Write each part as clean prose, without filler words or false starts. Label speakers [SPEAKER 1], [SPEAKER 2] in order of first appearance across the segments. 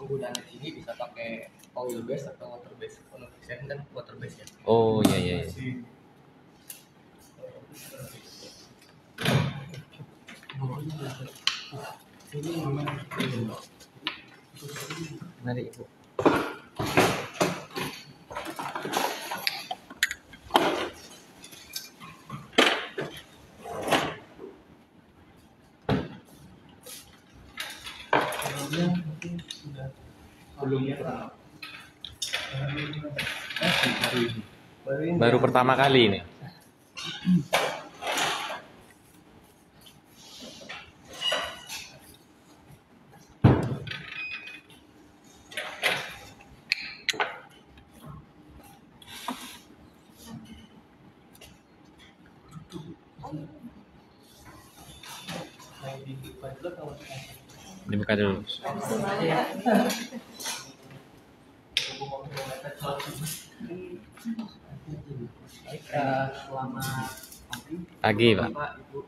[SPEAKER 1] penggunaan di sini bisa pakai oil base atau water base. Kalau saya kan water base ya.
[SPEAKER 2] Oh iya iya. Menarik Bu.
[SPEAKER 1] Mungkin sudah belum pernah.
[SPEAKER 2] Baru pertama kali ini. Dibuka dulu.
[SPEAKER 1] Selamat
[SPEAKER 2] Pagi Pak.
[SPEAKER 1] Ibu.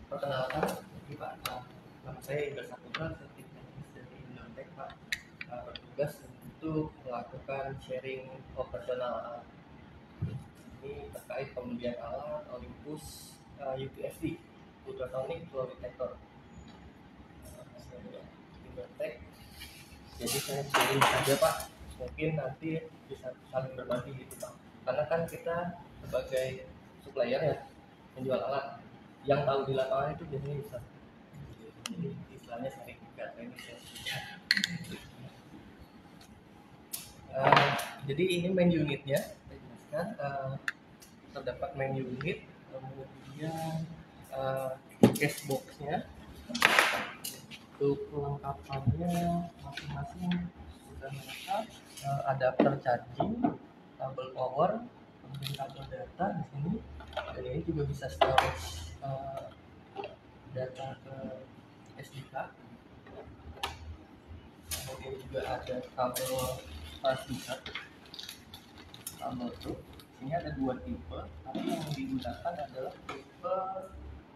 [SPEAKER 1] Perkenalkan, ini Pak. Nama saya Indra Saputra, saya tim teknis dari Indotek Pak. Bertugas untuk melakukan sharing operasional alat. Ini terkait pembelian alat Olympus UPSD, Ultrasonic Flow Detector. Indotek. Jadi saya sharing saja Pak. Mungkin nanti bisa saling berbagi gitu Pak. Karena kan kita sebagai supplier ya menjual alat, yang tahu di lapangan itu biasanya bisa. Jadi istilahnya sertifikat ini. Jadi ini main unitnya, saya jelaskan. Terdapat main unit, kemudian case boxnya. Untuk kelengkapannya masing-masing sudah lengkap. Adapter charging, kabel power, kemudian kabel data di sini. Dan ini juga bisa storage data ke SD card. Kemudian juga ada kabel transmitter, kabel truk. Ini ada dua tipe, tapi yang digunakan adalah tipe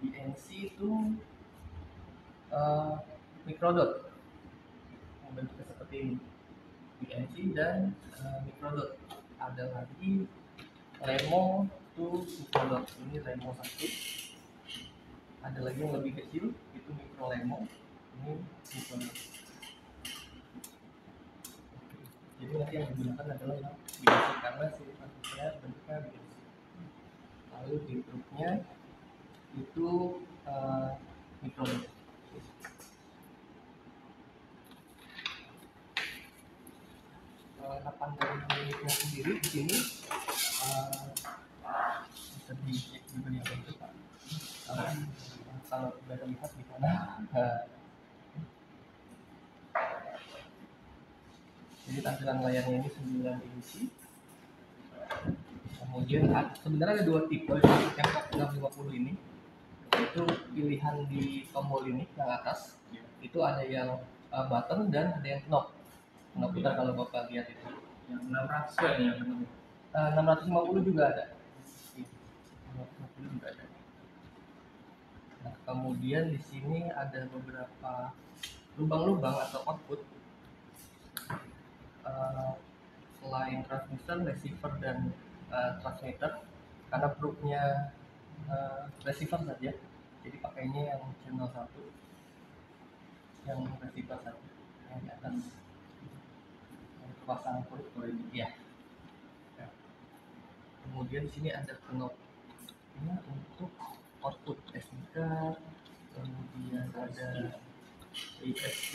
[SPEAKER 1] BNC itu microdot, yang bentuknya seperti ini, BNC dan microdot. Ada lagi Lemo itu microdot, ini Lemo 1. Ada lagi yang lebih kecil, itu micro Lemo, ini microdot. Jadi nanti yang digunakan adalah yang BNC karena sifatnya bentuknya BNC. Lalu di truknya itu microdot. Kapan dari unitnya sendiri di sini bisa dicek juga di itu Pak. Kalau sudah terlihat di sana. Jadi tampilan layarnya ini 9 inci. Kemudian sebenarnya ada dua tipe yang 650 ini. Itu pilihan di tombol ini yang atas. Itu ada yang button dan ada yang knob. Knob putar kalau Bapak lihat itu. Yang 600 kan ya? 650 juga ada. 650 juga ada. Nah, kemudian di sini ada beberapa lubang-lubang atau output. Selain transmitter, receiver dan transmitter, karena probe-nya receiver saja, jadi pakainya yang channel 1, yang receiver saja, yang di atas, yang terpasang probe ini ya. Kemudian di sini ada knob ini untuk output SD card, kemudian ada USB.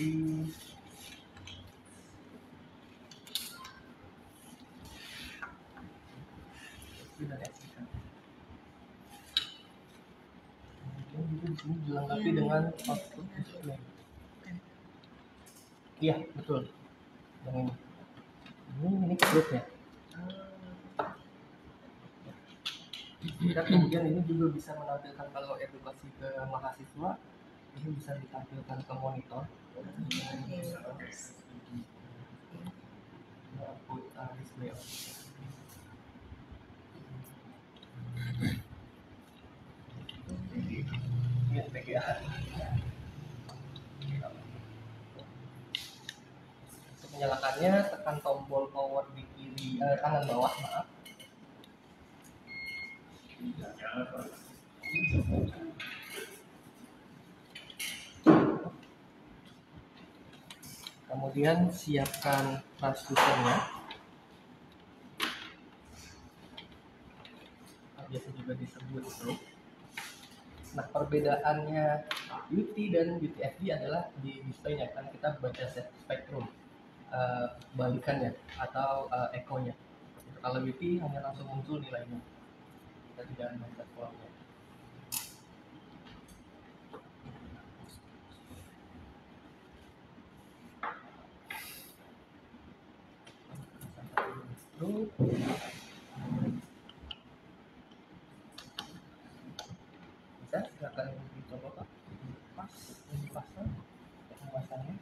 [SPEAKER 1] Dan SD card. Kemudian juga di sini dilengkapi dengan output display. Iya betul, yang ini probe-nya. Dan kemudian ini juga bisa menampilkan kalau edukasi ke mahasiswa, ini bisa ditampilkan ke monitor. Output display. Ini PGA. menyalakannya tekan tombol power di kiri kanan bawah, maaf. Kemudian siapkan transdusernya, biasa juga disebut probe. Nah, perbedaannya UT dan UTFD adalah di displaynya, kan kita baca spektrum balikannya atau ekonya. Kalau UT hanya langsung muncul nilainya, kita tidak membaca kolomnya. Bisa silakan dicoba Pak, pas dipasang pemasangannya.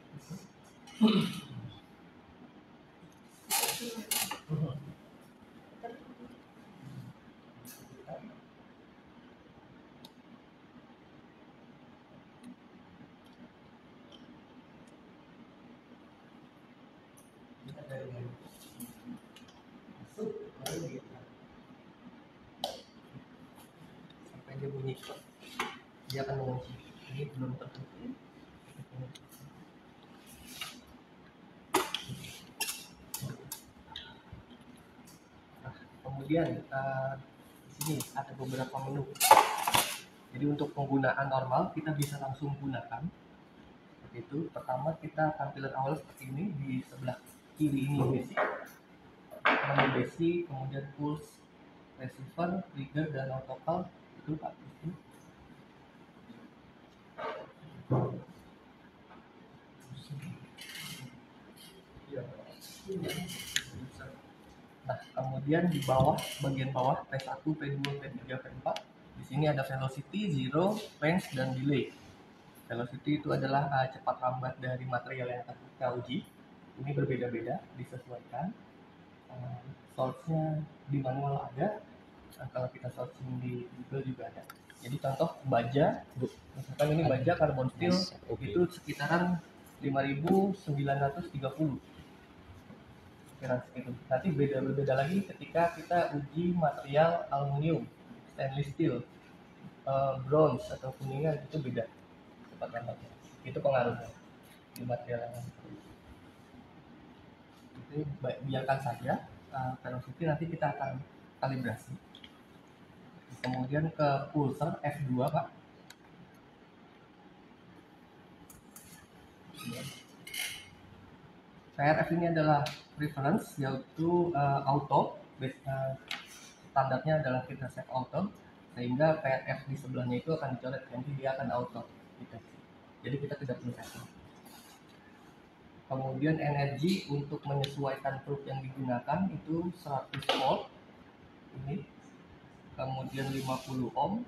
[SPEAKER 1] Masuk, lalu gitu. Sampai dia bunyi, dia akan mengunci. Ini belum tertutup. Nah, kemudian di sini ada beberapa menu. Jadi untuk penggunaan normal kita bisa langsung gunakan. Seperti itu. Pertama kita tampilan awal seperti ini, di sebelah kiri ini basic, menu basic, kemudian pulse, receiver, trigger, dan auto call itu Pak. Nah, kemudian di bawah, bagian bawah P1, P2, P3, P4, di sini ada velocity, zero, range, dan delay. Velocity itu adalah cepat lambat dari material yang akan kita uji. Ini berbeda-beda, disesuaikan. Source-nya di manual ada, kalau kita searching di Google juga ada. Jadi contoh baja, misalkan ini baja carbon steel itu sekitaran 5.930. Sekitaran segitu. Nanti berbeda lagi ketika kita uji material aluminium, stainless steel, bronze atau kuningan, itu beda cepat lambatnya. Itu pengaruhnya di material yang itu biarkan saja. Velocity nanti kita akan kalibrasi. Kemudian ke pulser F2 Pak. VRF ini adalah preference, yaitu auto, standarnya adalah kita set auto, sehingga VRF di sebelahnya itu akan dicoret, nanti dia akan auto deteksi. Jadi kita tidak perlu setting. Kemudian energi untuk menyesuaikan probe yang digunakan itu 100 volt ini, kemudian 50 ohm,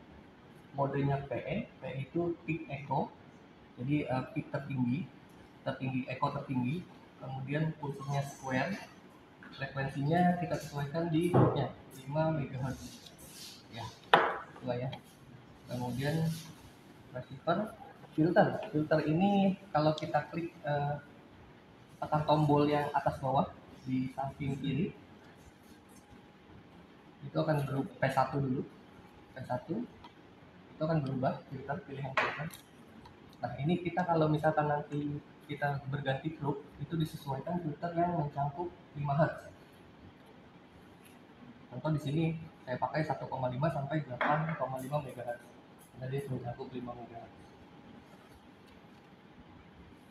[SPEAKER 1] modenya PE itu peak echo, jadi peak tertinggi, echo tertinggi. Kemudian pulsernya square, frekuensinya kita sesuaikan di ya, 5 MHz ya, itulah ya. Kemudian receiver, filter ini kalau kita klik tekan tombol yang atas bawah di samping kiri, itu akan berubah. P1 dulu, P1 itu akan berubah filter, pilihan filter. Nah, ini kita kalau misalkan nanti kita berganti probe, itu disesuaikan filter yang mencakup 5 Hz. Contoh di sini saya pakai 1,5 sampai 8,5 MHz. Jadi mencakup 5 MHz.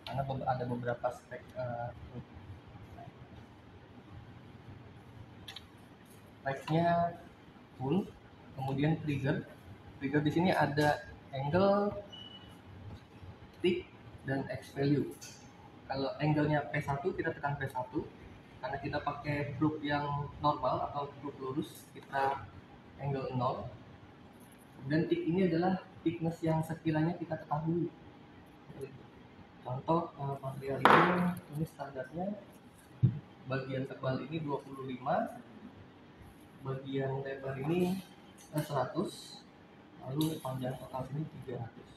[SPEAKER 1] Karena ada beberapa spek speknya full. Kemudian trigger di sini ada angle, tick, dan X value. Kalau angle-nya P1 kita tekan P1, karena kita pakai probe yang normal atau probe lurus, kita angle 0. Kemudian tick ini adalah thickness yang sekiranya kita ketahui. Contoh material ini standarnya bagian tebal ini 25, bagian lebar ini 100, lalu panjang total ini 300.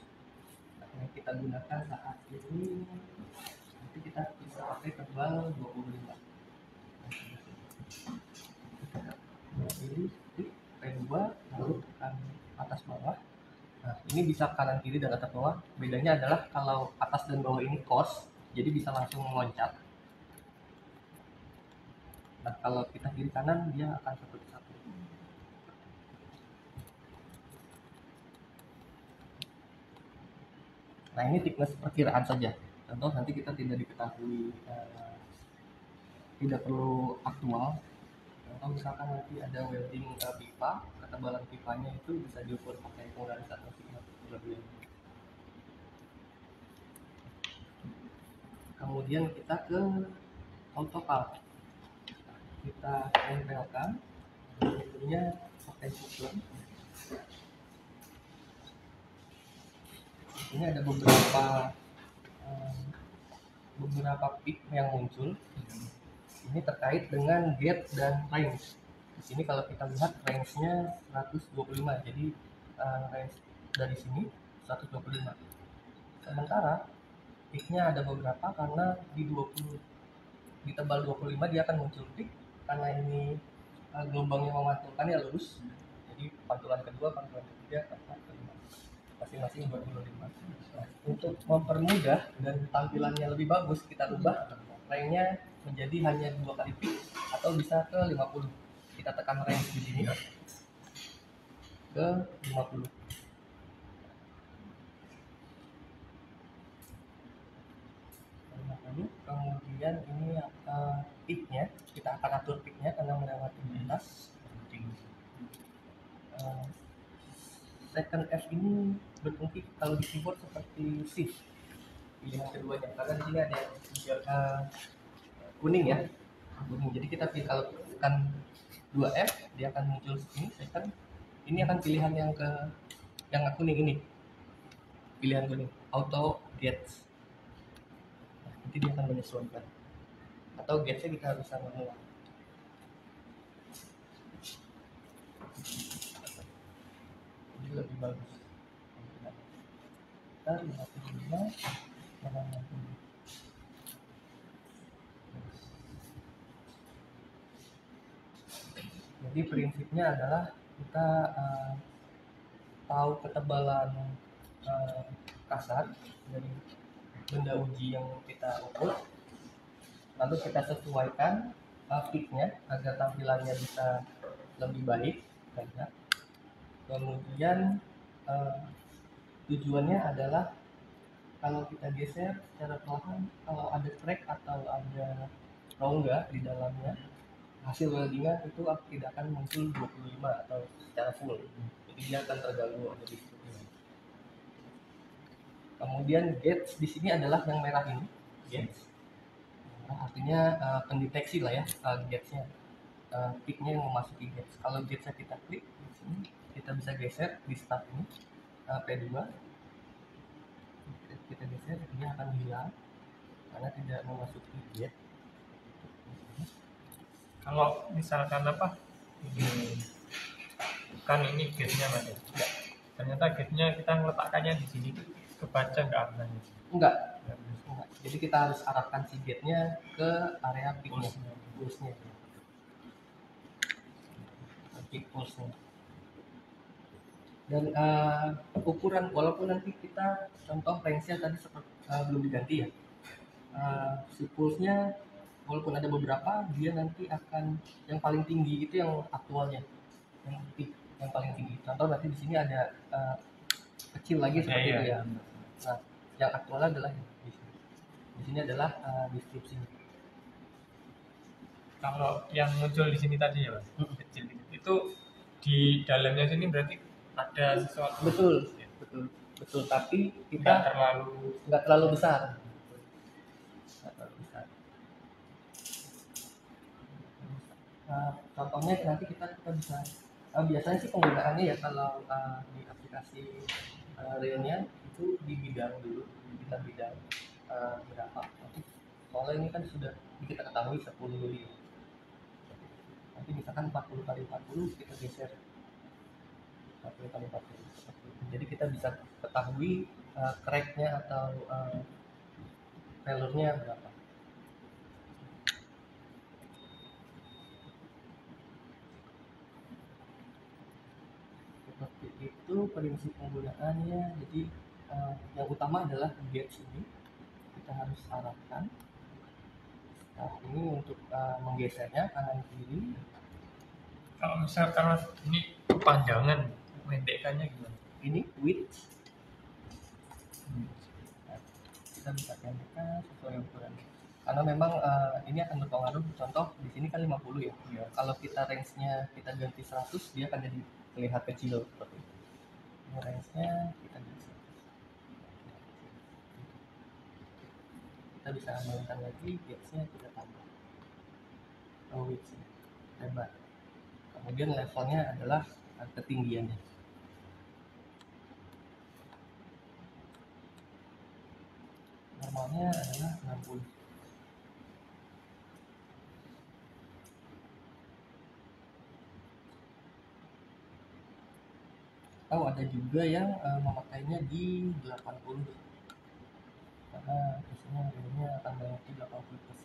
[SPEAKER 1] Nah, yang kita gunakan saat ini nanti kita bisa pakai tebal 25 Ini bisa kanan kiri dan atas bawah. Bedanya adalah kalau atas dan bawah ini cos, jadi bisa langsung loncat. Nah kalau kita kiri kanan dia akan satu satu. Nah ini thickness perkiraan saja. Contoh nanti kita tidak diketahui, tidak perlu aktual. Contoh misalkan nanti ada welding pipa, ketebalan pipanya itu bisa diukur pakai polarisat lebih. Kemudian kita ke AutoCAD. Kita tempelkan, bentuknya pakai susun. Ini ada beberapa peak yang muncul. Ini terkait dengan gate dan range. Di sini kalau kita lihat range-nya 125, jadi range dari sini 125. Sementara peak-nya ada beberapa karena di 20, di tebal 25 dia akan muncul peak karena ini gelombangnya memantulkan ya lurus. Jadi pantulan kedua, pantulan ketiga, keempat, kelima, masing-masing 25. Nah, untuk mempermudah dan tampilannya lebih bagus, kita rubah range-nya menjadi hanya 2 kali peak atau bisa ke 50. Kita tekan range di sini ke 50. Kemudian ini peak-nya, kita akan atur peak-nya karena melewati lintas. Second F ini berfungsi kalau di keyboard seperti shift pilihan keduanya, karena di sini ada kuning ya, kuning. Jadi kita pilih, kalau tekan 2F dia akan muncul sini. Second ini akan pilihan yang kuning ini, pilihan kuning auto gates. Nanti dia akan menyesuaikan, atau gatesnya kita bisa manual. Ini lebih bagus. Kita 55 Jadi prinsipnya adalah kita tahu ketebalan kasar dari benda uji yang kita ukur, lalu kita sesuaikan peak-nya agar tampilannya bisa lebih baik. Kemudian tujuannya adalah kalau kita geser secara perlahan, kalau ada crack atau ada rongga di dalamnya, hasil weldingnya itu tidak akan muncul 25 atau secara full, jadi dia akan terganggu ada di situ. Kemudian gates di sini adalah yang merah ini, gates. Nah, artinya pendeteksi lah ya, gatesnya, peak-nya yang memasuki gates. Kalau gatesnya kita klik di sini, kita bisa geser di start ini, P2. Kita geser, dia akan hilang karena tidak memasuki gate.
[SPEAKER 3] Kalau misalkan ini kan ini gate-nya mas ya? Ternyata gate-nya kita meletakkannya di sini, kebaca nggak aman?
[SPEAKER 1] Enggak. Jadi kita harus arahkan si gate-nya ke area peak-nya, pulse-nya. Peak pulse-nya. Dan ukuran, walaupun nanti kita contoh range-nya tadi belum diganti ya, si pulse-nya walaupun ada beberapa, dia nanti akan yang paling tinggi itu yang aktualnya, yang peak, yang paling tinggi. Contoh nanti di sini ada kecil lagi seperti itu ya. Nah, yang aktual adalah di sini. Di sini adalah deskripsinya.
[SPEAKER 3] Kalau yang muncul di sini tadi ya mas, kecil itu di dalamnya sini berarti ada sesuatu.
[SPEAKER 1] Betul. Tapi kita nggak terlalu besar. Contohnya nanti kita bisa, biasanya sih penggunaannya ya kalau di aplikasi realnya itu di bidang dulu, kita bidang berapa. Soalnya ini kan sudah kita ketahui 10 mili. Nanti misalkan 40 kali 40 kita geser 40 kali 40. Jadi kita bisa ketahui crack-nya atau failure-nya berapa. Seperti itu. prinsip penggunaannya. Jadi yang utama adalah gauge ini kita harus arahkan. Nah, ini untuk menggesernya kanan kiri.
[SPEAKER 3] Kalau misalkan Mas ini kepanjangan, mendekannya gimana?
[SPEAKER 1] Ini width. Nah, kita bisa pendekkan sesuai ukuran. Karena memang ini akan berpengaruh. Contoh di sini kan 50 ya.
[SPEAKER 3] Iya.
[SPEAKER 1] Kalau kita range-nya kita ganti 100, dia akan jadi terlihat kecil seperti itu. Ini range-nya kita ganti 100. Kita bisa menentukan lagi gauge-nya kita tambah. Width lebar. Kemudian levelnya adalah ketinggiannya. Normalnya adalah 60. Ada juga yang memakainya di 80, karena biasanya harganya akan banyak di 80%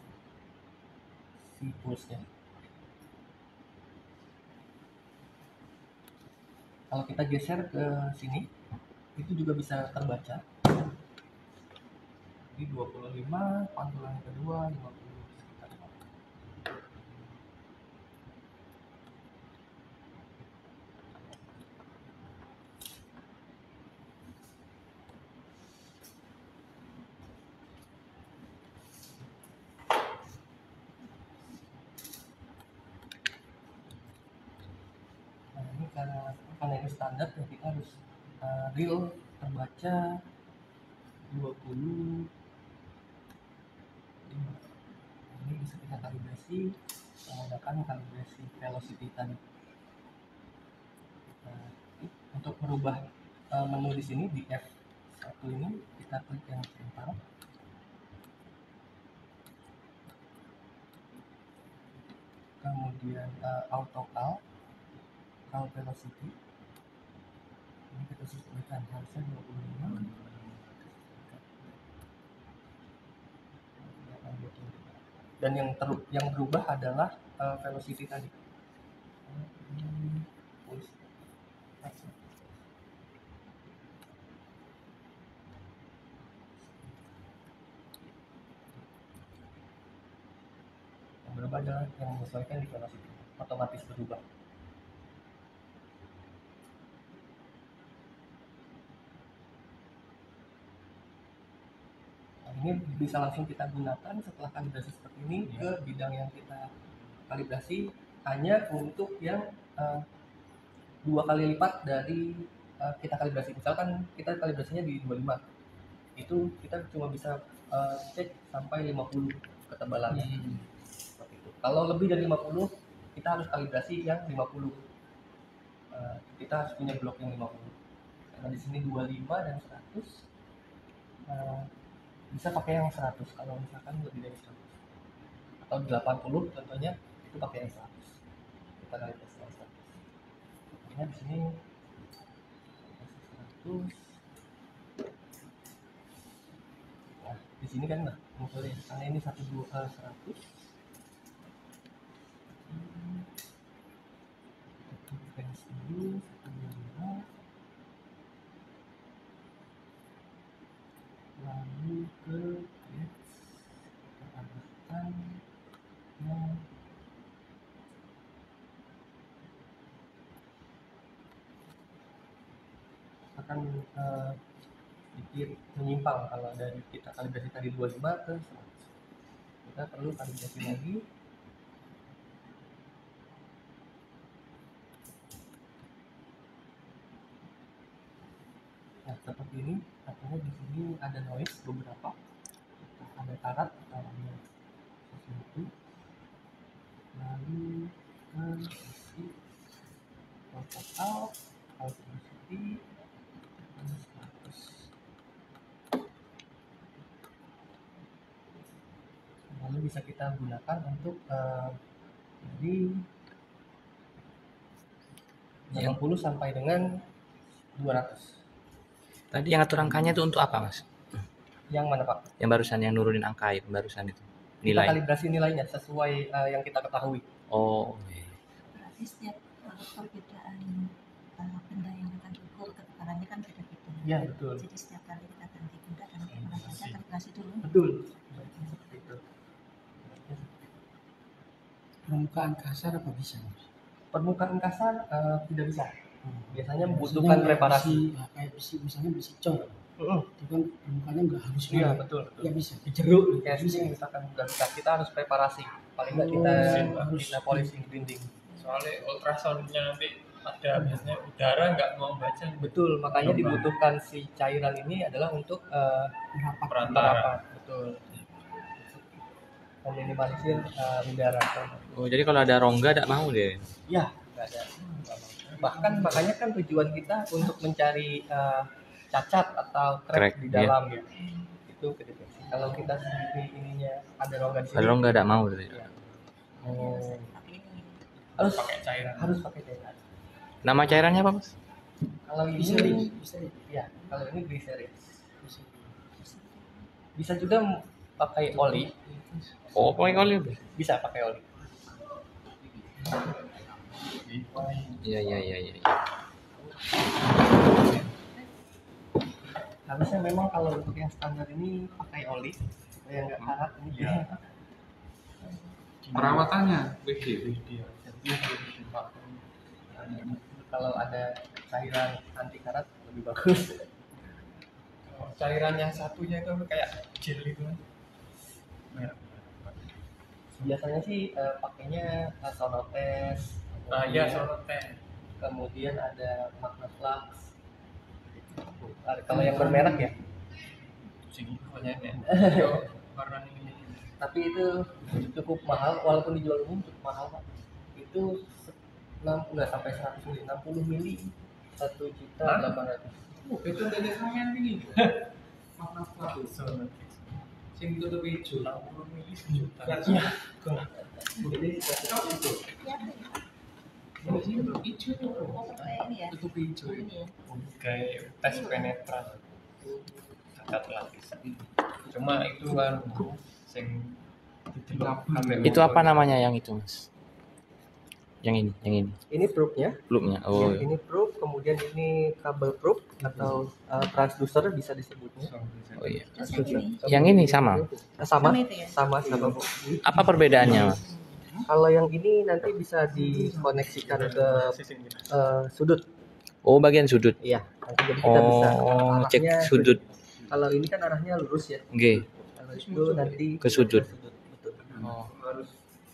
[SPEAKER 1] si pulsnya. Kalau kita geser ke sini, itu juga bisa terbaca. Di 25, pantulan kedua 50, sekitar 50. Nah, ini karena ini standar, ya kita harus real terbaca 20. Ini bisa kita kalibrasi menggunakan kalibrasi velocity tadi. Untuk merubah menu di sini di F1 ini kita klik yang sebentar. Kemudian auto cal velocity. Ini kita sesuaikan, harusnya 25. Dan yang berubah adalah velocity tadi. Yang berubah adalah yang menyesuaikan di velocity, otomatis berubah. Ini bisa langsung kita gunakan setelah kalibrasi seperti ini ke bidang yang kita kalibrasi, hanya untuk yang 2 kali lipat dari kita kalibrasi. Misalkan kita kalibrasinya di 25, itu kita cuma bisa cek sampai 50 ketebalannya. Seperti itu. Kalau lebih dari 50, kita harus kalibrasi yang 50. Kita harus punya blok yang 50. Karena di sini 25 dan 100. Bisa pakai yang 100 kalau misalkan lebih dari 100, atau 80 contohnya, itu pakai yang 100. Kita kalibrasi yang 100. Nah, di sini 100. Nah, di sini kan enggak munculnya karena ini 100. Range dulu 125. Lalu ke gauge kita tambahkan yang akan sedikit menyimpang kalau dari kita kalibrasi tadi 25 ke 100. Kita perlu kalibrasi lagi. Nah, seperti ini. Artinya di sini ada noise beberapa, ada karat atau ada sesuatu. Lalu ke sisi total velocity 100. Lalu bisa kita gunakan untuk dari 80 sampai dengan 200.
[SPEAKER 2] Tadi yang atur angkanya itu untuk apa, Mas?
[SPEAKER 1] Yang mana, Pak?
[SPEAKER 2] Yang barusan, yang nurunin angka itu barusan itu.
[SPEAKER 1] Kita
[SPEAKER 2] Nilai.
[SPEAKER 1] kalibrasi nilainya sesuai yang kita ketahui.
[SPEAKER 2] Oh.
[SPEAKER 4] Berarti setiap perbedaan benda yang akan diukur, ketebalan cairannya kan beda-beda.
[SPEAKER 1] Iya betul.
[SPEAKER 4] Jadi setiap kali kita ganti benda dan olahraganya kalkulasi dulu.
[SPEAKER 1] Betul. Seperti itu.
[SPEAKER 5] Permukaan kasar apa bisa?
[SPEAKER 1] Permukaan kasar tidak bisa. Biasanya membutuhkan preparasi.
[SPEAKER 5] Kayak besi, misalnya besi cor.
[SPEAKER 1] Heeh.
[SPEAKER 5] Itu kan permukaannya nggak halus
[SPEAKER 1] Iya
[SPEAKER 5] banget.
[SPEAKER 1] betul.
[SPEAKER 5] Ya bisa.
[SPEAKER 1] Dijeruk kayak gini misalkan nggak bisa, kita harus preparasi. Paling nggak kita polishing dinding.
[SPEAKER 3] Soalnya ultrasonnya nanti ada biasanya udara nggak mau baca.
[SPEAKER 1] Betul, makanya dibutuhkan si cairan ini adalah untuk
[SPEAKER 5] Merapat.
[SPEAKER 3] Perantara.
[SPEAKER 1] merapat. Betul. Meminimalisir udara.
[SPEAKER 2] Oh, jadi kalau ada rongga tidak mau deh.
[SPEAKER 1] Ya, nggak ada. Bahkan makanya kan tujuan kita untuk mencari cacat atau crack
[SPEAKER 2] Crack,
[SPEAKER 1] di dalam ya. Itu kedeteksi. Kalau kita sendiri ininya ada rongga di sini.
[SPEAKER 2] Kalau rongga tidak mau deh.
[SPEAKER 1] Oh,
[SPEAKER 4] Pakai ini.
[SPEAKER 1] harus
[SPEAKER 3] Pakai cairan.
[SPEAKER 1] harus pakai cairan.
[SPEAKER 2] Nama cairannya apa, Mas?
[SPEAKER 1] Kalau
[SPEAKER 5] Bisa
[SPEAKER 1] ini
[SPEAKER 5] bisa.
[SPEAKER 1] ya, kalau ini glycerin.
[SPEAKER 5] Bisa.
[SPEAKER 1] Bisa juga pakai oli,
[SPEAKER 2] Oh, pakai oli.
[SPEAKER 1] bisa pakai oli.
[SPEAKER 2] Iya, iya, iya, iya.
[SPEAKER 1] Harusnya memang kalau untuk yang standar ini pakai oli, supaya nggak karat ini.
[SPEAKER 3] Iya.
[SPEAKER 6] Perawatannya WD.
[SPEAKER 1] Kalau ada cairan anti karat lebih bagus.
[SPEAKER 3] Cairan yang satunya itu kayak gel itu kan.
[SPEAKER 1] Biasanya sih pakainya Sonotes,
[SPEAKER 3] Iya, Sonotes.
[SPEAKER 1] kemudian ada Magnaflux. Kalau yang bermerek ya,
[SPEAKER 3] Sini pokoknya ini. Warna ini.
[SPEAKER 1] tapi itu cukup mahal, walaupun dijual umum cukup mahal Pak. Itu nggak sampai 100 mili, 60 mili 1.800.000.
[SPEAKER 6] Itu dari sampean ini. Makna satu. Sing tutup hijau.
[SPEAKER 3] 60 mili sejuta.
[SPEAKER 1] Iya.
[SPEAKER 6] Ini tutup hijau.
[SPEAKER 4] Ya,
[SPEAKER 6] Hijau itu.
[SPEAKER 4] oh, pakai ini ya.
[SPEAKER 6] Tutup hijau.
[SPEAKER 4] Ini ya.
[SPEAKER 3] Kayak tes penetran. Cacat lapisan. Cuma itu kan sing didelok kabeh.
[SPEAKER 2] Itu apa namanya yang itu, Mas? Yang ini.
[SPEAKER 1] Ini probe-nya.
[SPEAKER 2] Loopnya. Oh,
[SPEAKER 1] Ini probe, kemudian ini kabel probe atau transducer bisa disebutnya.
[SPEAKER 2] oh iya.
[SPEAKER 4] Terus yang ini.
[SPEAKER 2] Yang ini sama.
[SPEAKER 1] Sama,
[SPEAKER 4] Sama itu ya?
[SPEAKER 1] sama Bu.
[SPEAKER 2] Apa perbedaannya, Mas?
[SPEAKER 1] Kalau yang ini nanti bisa dikoneksikan ke sudut.
[SPEAKER 2] Oh, bagian sudut.
[SPEAKER 1] Iya, nanti jadi kita bisa
[SPEAKER 2] Oh, cek
[SPEAKER 1] arahnya
[SPEAKER 2] sudut.
[SPEAKER 1] Kalau ini kan arahnya lurus ya.
[SPEAKER 2] Oke.
[SPEAKER 1] Kalau itu nanti
[SPEAKER 2] Ke sudut.
[SPEAKER 1] Betul.
[SPEAKER 2] Oh.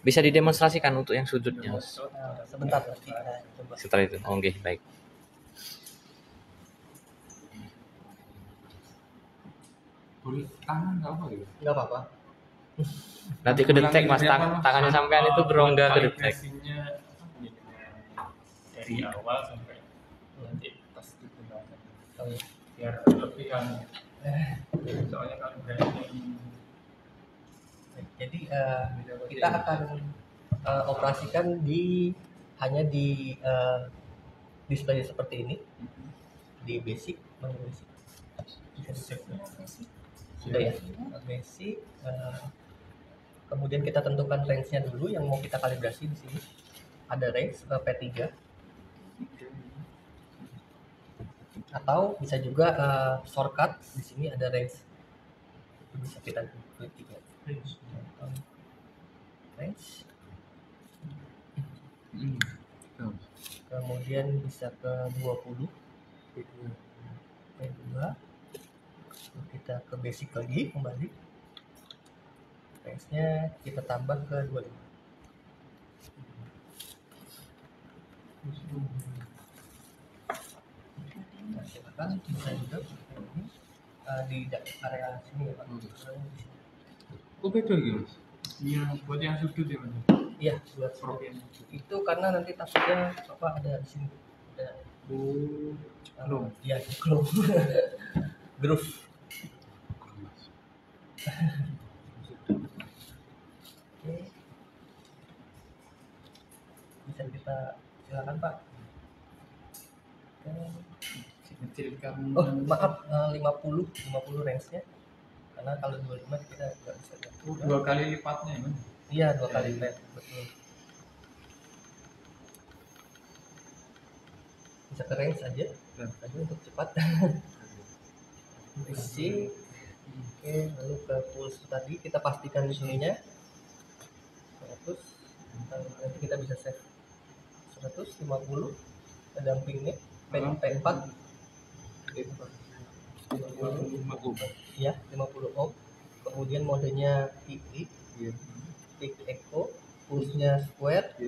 [SPEAKER 2] Bisa didemonstrasikan untuk yang sudutnya, Mas.
[SPEAKER 1] Sebentar nanti kita coba.
[SPEAKER 2] Setelah itu. Oh, oke, baik.
[SPEAKER 6] Boleh tangan nggak apa gitu?
[SPEAKER 1] Nggak apa-apa.
[SPEAKER 2] Nanti kedetek, Mas. Tangannya sampean itu berongga kedetek.
[SPEAKER 3] Kalibrasinya dari awal sampai nanti pas digunakan. Biar lebih kan. Soalnya kalibrasinya ini.
[SPEAKER 1] Jadi kita akan operasikan hanya di display seperti ini, di basic, mana basic? Sudah ya, basic. Kemudian kita tentukan range-nya dulu yang mau kita kalibrasi di sini. Ada range P3. Atau bisa juga shortcut di sini ada range. Itu bisa kita klik juga. Range. Kemudian bisa ke 20. P2. Kita ke basic lagi kembali. Range-nya kita tambah ke 25. Nah, silakan bisa juga di area sini ya Pak.
[SPEAKER 6] Kok beda gitu?
[SPEAKER 3] Iya, buat yang sudut ya, Mas.
[SPEAKER 1] Iya, buat
[SPEAKER 3] Protein.
[SPEAKER 1] itu karena nanti takutnya apa ada di sini ada
[SPEAKER 3] Glow.
[SPEAKER 1] iya glow groove. Oke, bisa kita silakan Pak. Oke.
[SPEAKER 3] Kecilkan.
[SPEAKER 1] Oh maaf 50 range nya karena kalau 25 kita nggak bisa lihat.
[SPEAKER 3] Dua kali lipatnya ya, Mas.
[SPEAKER 1] Iya 2 kali lipat betul. bisa ke range aja untuk cepat. Isi. Oke, lalu ke pulse tadi kita pastikan ininya 100. Nanti kita bisa save 150 pendampingnya P4 ya 50 ohm. Kemudian modenya peak echo, pulse-nya square,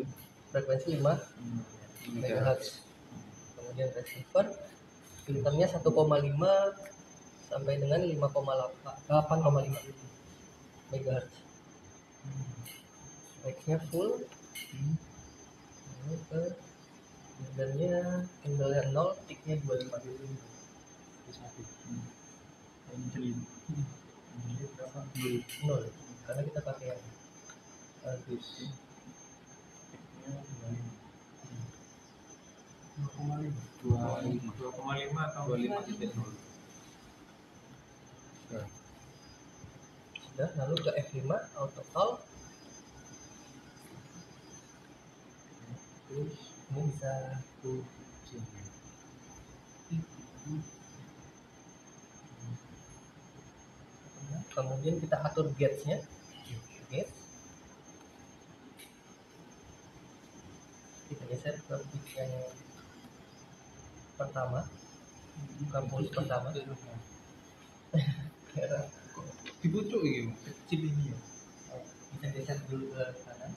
[SPEAKER 1] frekuensi 5 MHz. Kemudian receiver filternya 1,5 sampai dengan 8,5 MHz. Speknya full. Lalu ke handle-nya 0, ticknya 25. Nol, karena kita pakai yang bagus.
[SPEAKER 3] 2,5 atau
[SPEAKER 6] 25.0.
[SPEAKER 1] Sudah, lalu ke F5 auto call. Ini bisa kemudian kita atur gauge-nya. Gauge kita geser ke pitch yang pertama, bukan pulse pertama.
[SPEAKER 6] Dibucuk ini kecil ini ya.
[SPEAKER 1] Bisa geser dulu ke kanan.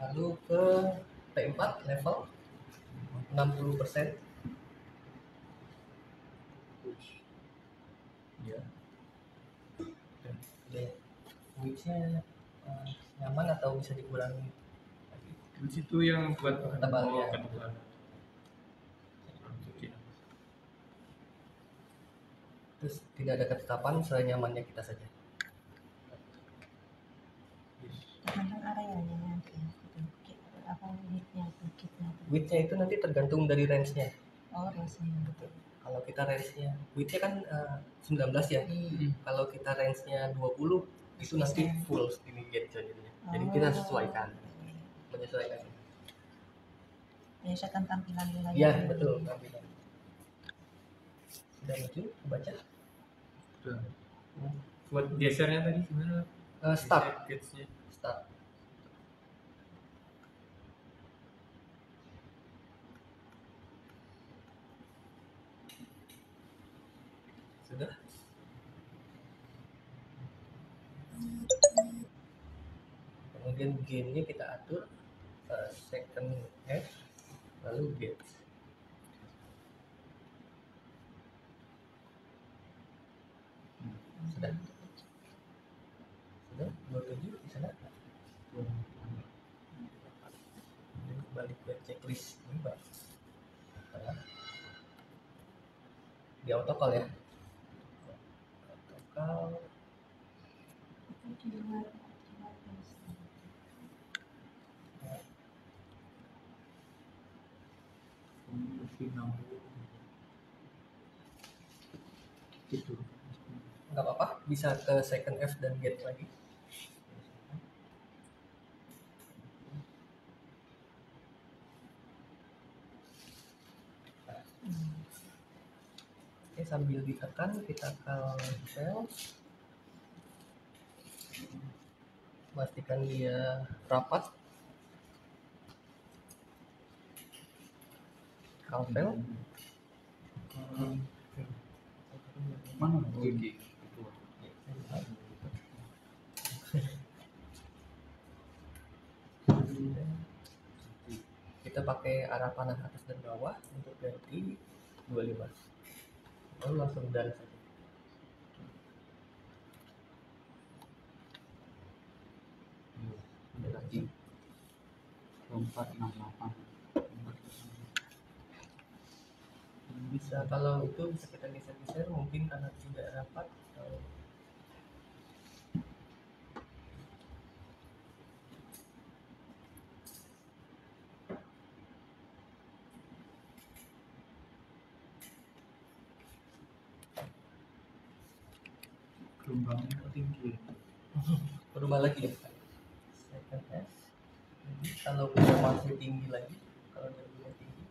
[SPEAKER 1] Lalu ke P4 level 60%. Ya. Width-nya nyaman atau bisa dikurangi?
[SPEAKER 6] Di situ yang buat
[SPEAKER 1] Tebalnya.
[SPEAKER 6] tebal.
[SPEAKER 1] Terus tidak ada ketetapan, senyamannya kita saja.
[SPEAKER 4] Tergantung areanya nanti. Apa width-nya, bukitnya.
[SPEAKER 1] Width-nya itu nanti tergantung dari range-nya.
[SPEAKER 4] Oh, rasanya.
[SPEAKER 1] Kalau kita range-nya, width-nya kan 19 ya. Kalau kita range-nya 20, itu nanti full ini gauge jadinya. Jadi kita sesuaikan, menyesuaikan.
[SPEAKER 4] Menyesuaikan tampilan wilayah.
[SPEAKER 1] Iya, betul tampilan. Sudah maju, baca.
[SPEAKER 3] buat gesernya tadi gimana?
[SPEAKER 1] Start.
[SPEAKER 3] Gauge-nya.
[SPEAKER 1] Start. Sudah. Kemudian gain-nya kita atur second F, lalu gauge. Sudah. Sudah 27 di sana. Kemudian kembali ke checklist ini, Pak. Di autocall ya. Autocall.
[SPEAKER 6] Gitu.
[SPEAKER 1] Nggak apa-apa, bisa ke second F dan get lagi. Oke, sambil ditekan kita cancel, pastikan dia rapat. Cancel.
[SPEAKER 6] Mana? Oke.
[SPEAKER 1] Kita pakai arah panah atas dan bawah untuk ganti 25. Lalu langsung done saja. Ada lagi
[SPEAKER 6] 468.
[SPEAKER 1] bisa, kalau itu bisa kita geser-geser mungkin karena tidak rapat atau
[SPEAKER 6] Gelombangnya tinggi.
[SPEAKER 1] berubah lagi ya. Second Kalau udah masih tinggi lagi, kalau jatuhnya tinggi,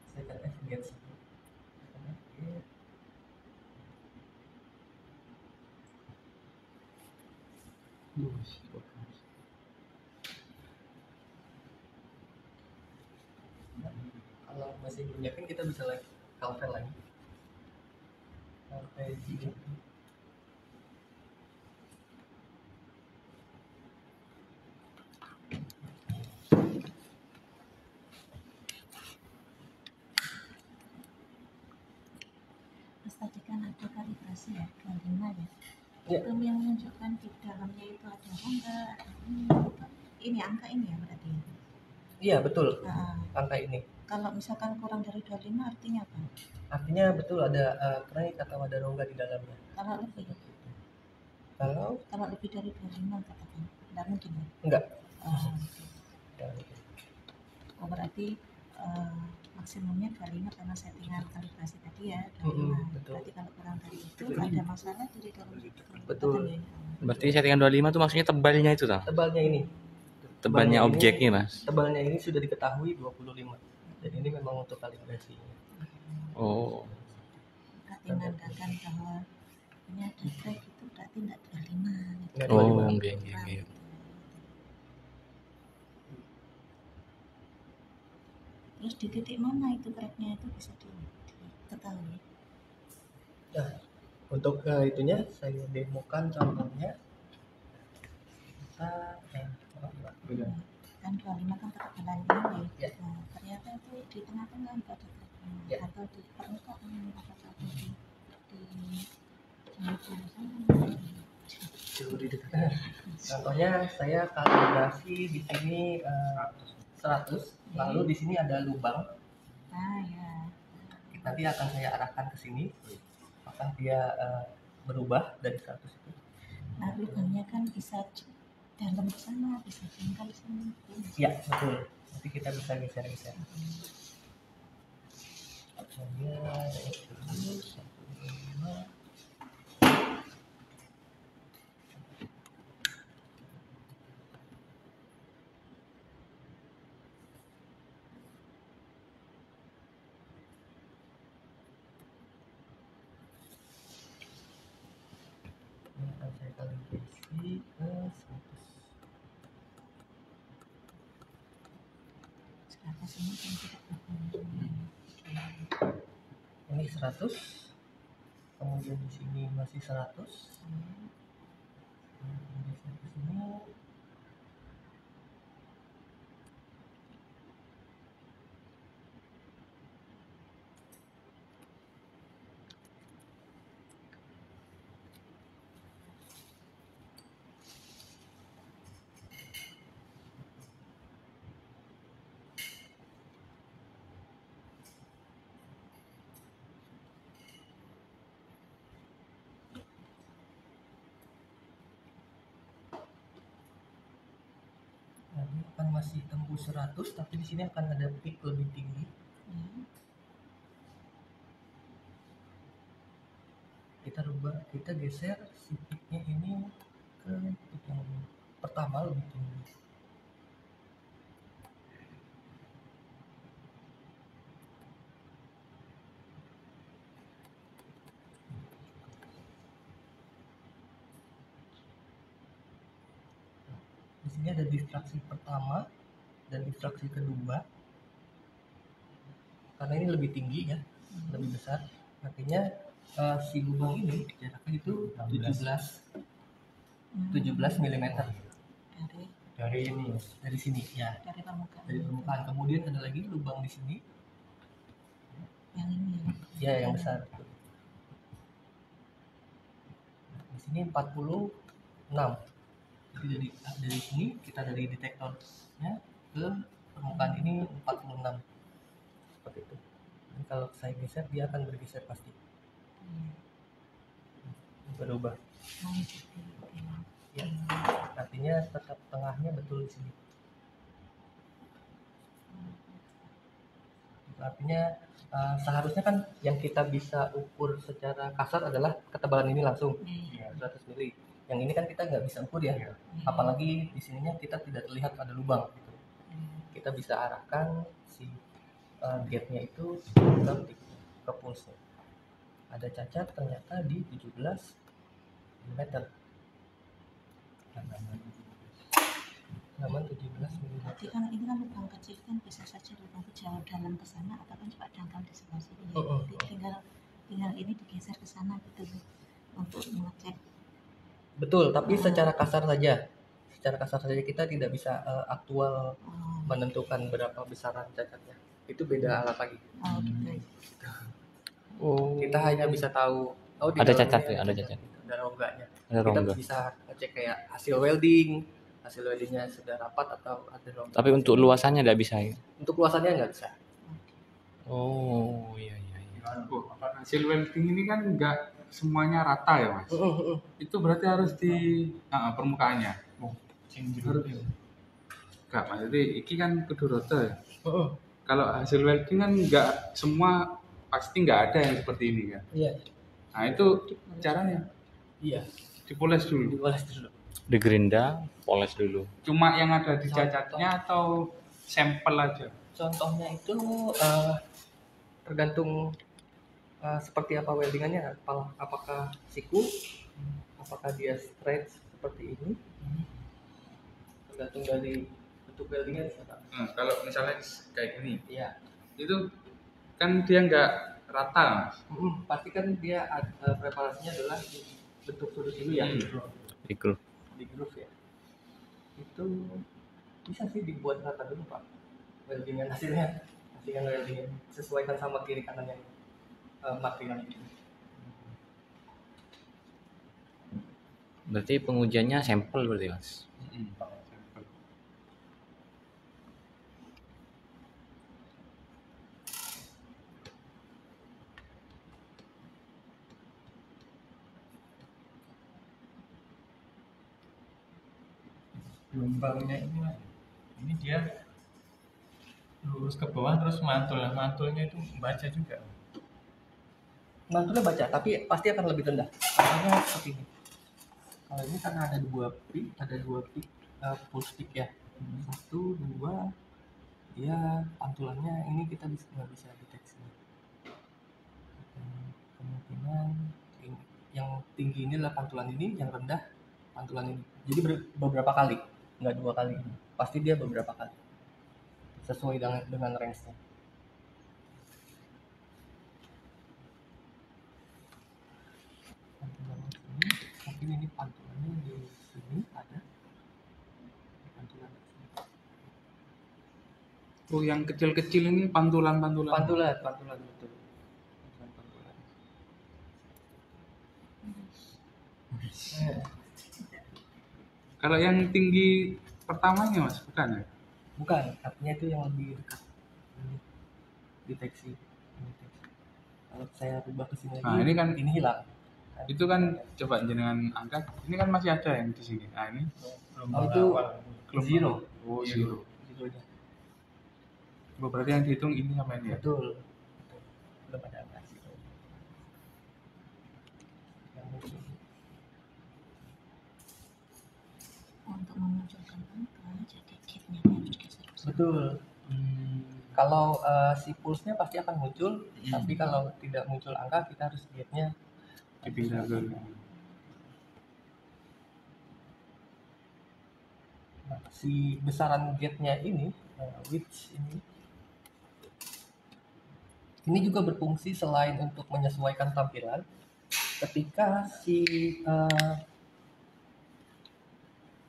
[SPEAKER 1] saya akan lihat sini. Kalau masih belum yakin kita bisa lagi kalvel lagi sampai sini.
[SPEAKER 4] Mas tadi kan ada kalibrasi ya, 25 ya.
[SPEAKER 1] Ya.
[SPEAKER 4] Itu yang menunjukkan di dalamnya itu ada rongga, ada ini angka ini ya berarti.
[SPEAKER 1] Iya betul,
[SPEAKER 4] Nah,
[SPEAKER 1] angka ini.
[SPEAKER 4] kalau misalkan kurang dari 25 artinya apa?
[SPEAKER 1] Artinya betul ada keranjang atau ada rongga di dalamnya.
[SPEAKER 4] Kalau lebih,
[SPEAKER 1] Kalau
[SPEAKER 4] lebih dari 25 katakan, tidak mungkin ya?
[SPEAKER 1] enggak,
[SPEAKER 4] Oh,
[SPEAKER 1] ya,
[SPEAKER 4] oh berarti maksimumnya 25 karena settingan kalibrasi tadi ya 25.
[SPEAKER 1] betul.
[SPEAKER 4] Berarti kalau kurang dari itu nggak ada masalah dari dalam itu.
[SPEAKER 1] Betul.
[SPEAKER 2] Berarti settingan 25 tuh maksudnya tebalnya itu toh?
[SPEAKER 1] Tebalnya ini.
[SPEAKER 2] Tebalnya
[SPEAKER 1] ini-
[SPEAKER 2] objeknya, Mas.
[SPEAKER 1] Tebalnya ini sudah diketahui 25. Dan ini memang untuk kalibrasinya.
[SPEAKER 2] Oh.
[SPEAKER 4] Berarti menandakan bahwa ini ada track itu berarti tidak 25 gitu.
[SPEAKER 1] Nggak
[SPEAKER 2] Oh,
[SPEAKER 1] 25.
[SPEAKER 2] nggih, nggih, nggih.
[SPEAKER 4] Terus di titik mana itu tracknya itu bisa diketahui?
[SPEAKER 1] Nah, untuk itunya saya demokan contohnya. Kita
[SPEAKER 4] Kan 25 kan ketebalan ini
[SPEAKER 1] Ya.
[SPEAKER 4] Nah, ternyata itu di tengah-tengah nggak ada tracknya
[SPEAKER 1] Ya.
[SPEAKER 4] atau di permukaan atau di
[SPEAKER 1] contohnya saya kalibrasi di sini 100, lalu di sini ada lubang.
[SPEAKER 4] nah ya
[SPEAKER 1] Nanti akan saya arahkan ke sini. Apakah dia berubah dari 100 itu?
[SPEAKER 4] nah lubangnya kan bisa dalam ke sana bisa jangkau sana
[SPEAKER 1] Ya, betul. Nanti kita bisa geser-geser. Contohnya ada itu 1,5. Ini akan saya kalibrasi ke 100.
[SPEAKER 4] 100 ini kan tidak berhubungan.
[SPEAKER 1] Ini 100, kemudian di sini masih 100. Kemudian geser ke sini. Nah, ini akan masih tembus 100, tapi di sini akan ada peak lebih tinggi.
[SPEAKER 4] Ya.
[SPEAKER 1] Kita rubah, kita geser si peaknya ini ke peak yang pertama lebih tinggi. Di sini ada distraksi pertama dan distraksi kedua. Karena ini lebih tinggi ya, lebih besar. Artinya si lubang ini jaraknya itu 17 mm
[SPEAKER 3] Dari ini
[SPEAKER 1] dari sini ya,
[SPEAKER 4] dari permukaan
[SPEAKER 1] dari permukaan. Kemudian ada lagi lubang di sini,
[SPEAKER 4] yang ini
[SPEAKER 1] ya yang besar. Di sini 46. Jadi dari sini kita dari detektornya ke permukaan ini 46. Seperti itu. Jadi kalau saya geser dia akan bergeser pasti. Berubah.
[SPEAKER 4] nah, gitu.
[SPEAKER 1] Ya. Artinya tetap tengahnya betul di sini. Artinya seharusnya kan yang kita bisa ukur secara kasar adalah ketebalan ini langsung 100 mili. Yang ini kan kita nggak bisa ukur ya, apalagi di sininya kita tidak terlihat ada lubang gitu. Kita bisa arahkan si gate-nya itu ke pulse. Ada cacat ternyata di 17 mm. Halaman 17 mm.
[SPEAKER 4] Berarti kan ini kan lubang kecil kan bisa saja lubang jauh dalam ke sana atau kan juga dangkal di sebelah sini. Jadi tinggal ini digeser ke sana gitu untuk mengecek.
[SPEAKER 1] Betul, tapi secara kasar saja. Secara kasar saja kita tidak bisa aktual menentukan berapa besaran cacatnya. Itu beda alat lagi.
[SPEAKER 4] Oh gitu.
[SPEAKER 1] Kita hanya bisa tahu di
[SPEAKER 2] Ada
[SPEAKER 1] dalamnya
[SPEAKER 2] cacat ya, ada cacat.
[SPEAKER 1] Ada rongganya.
[SPEAKER 2] Ada
[SPEAKER 1] Kita
[SPEAKER 2] rongga.
[SPEAKER 1] bisa ngecek kayak hasil weldingnya sudah rapat atau ada rongga.
[SPEAKER 2] Tapi untuk luasannya tidak bisa ya.
[SPEAKER 1] Untuk luasannya nggak bisa.
[SPEAKER 2] Oh iya.
[SPEAKER 6] Oh, hasil welding ini kan nggak semuanya rata ya mas. Itu berarti harus di permukaannya. Harus. Enggak, maksudnya iki kan kudu rata ya. Kalau hasil welding kan nggak semua, pasti nggak ada yang seperti ini kan.
[SPEAKER 1] Iya.
[SPEAKER 6] Nah itu caranya
[SPEAKER 1] Iya.
[SPEAKER 6] dipoles dulu.
[SPEAKER 1] Dipoles dulu.
[SPEAKER 2] Digerinda, poles dulu.
[SPEAKER 6] Cuma yang ada di cacatnya atau sampel aja?
[SPEAKER 1] Contohnya itu tergantung seperti apa weldingannya, apakah siku, apakah dia straight seperti ini, tergantung dari bentuk weldingnya.
[SPEAKER 6] Kalau misalnya kayak gini,
[SPEAKER 1] Iya.
[SPEAKER 6] itu kan dia nggak rata mas.
[SPEAKER 1] Pasti kan dia preparasinya adalah di bentuk sudut dulu ya, di groove ya. Itu bisa sih dibuat rata dulu pak, weldingan hasilnya weldingan sesuaikan sama kiri kanannya material itu.
[SPEAKER 2] Berarti pengujiannya sampel berarti mas.
[SPEAKER 6] Sampel.
[SPEAKER 3] Gelombangnya ini dia lurus ke bawah terus mantulnya itu baca juga.
[SPEAKER 1] Mantulnya baca, tapi pasti akan lebih rendah. Contohnya seperti ini. Kalau ini karena ada dua peak, pulse peak ya. 1, 2, dia pantulannya ini kita nggak bisa deteksi. Kemungkinan yang tinggi ini adalah pantulan ini, yang rendah pantulan ini. Jadi beberapa kali, nggak 2 kali. Pasti dia beberapa kali. Sesuai dengan range-nya. Mungkin ini pantulannya di sini ada pantulan di sini.
[SPEAKER 6] Oh yang kecil-kecil ini pantulan
[SPEAKER 1] Pantulan betul. Pantulan.
[SPEAKER 6] Kalau yang tinggi pertamanya mas, bukan ya?
[SPEAKER 1] Bukan, artinya itu yang lebih dekat. Deteksi. Kalau saya rubah ke sini lagi,
[SPEAKER 6] Nah, ini kan-
[SPEAKER 1] ini hilang.
[SPEAKER 6] Itu kan coba jenengan angkat. Ini kan masih ada yang di sini. Nah ini
[SPEAKER 1] itu zero.
[SPEAKER 6] Oh zero.
[SPEAKER 1] Zeronya.
[SPEAKER 6] Oh, berarti yang dihitung ini sama ini ya?
[SPEAKER 1] Betul. Belum ada angka zero. Yang muncul.
[SPEAKER 4] Untuk memunculkan angka, jadi gate-nya harus digeser ke sana.
[SPEAKER 1] Betul. Kalau si pulse-nya pasti akan muncul, tapi kalau tidak muncul angka kita harus lihatnya
[SPEAKER 6] Dipindah ke
[SPEAKER 1] si besaran gate-nya ini, width ini juga berfungsi selain untuk menyesuaikan tampilan. Ketika si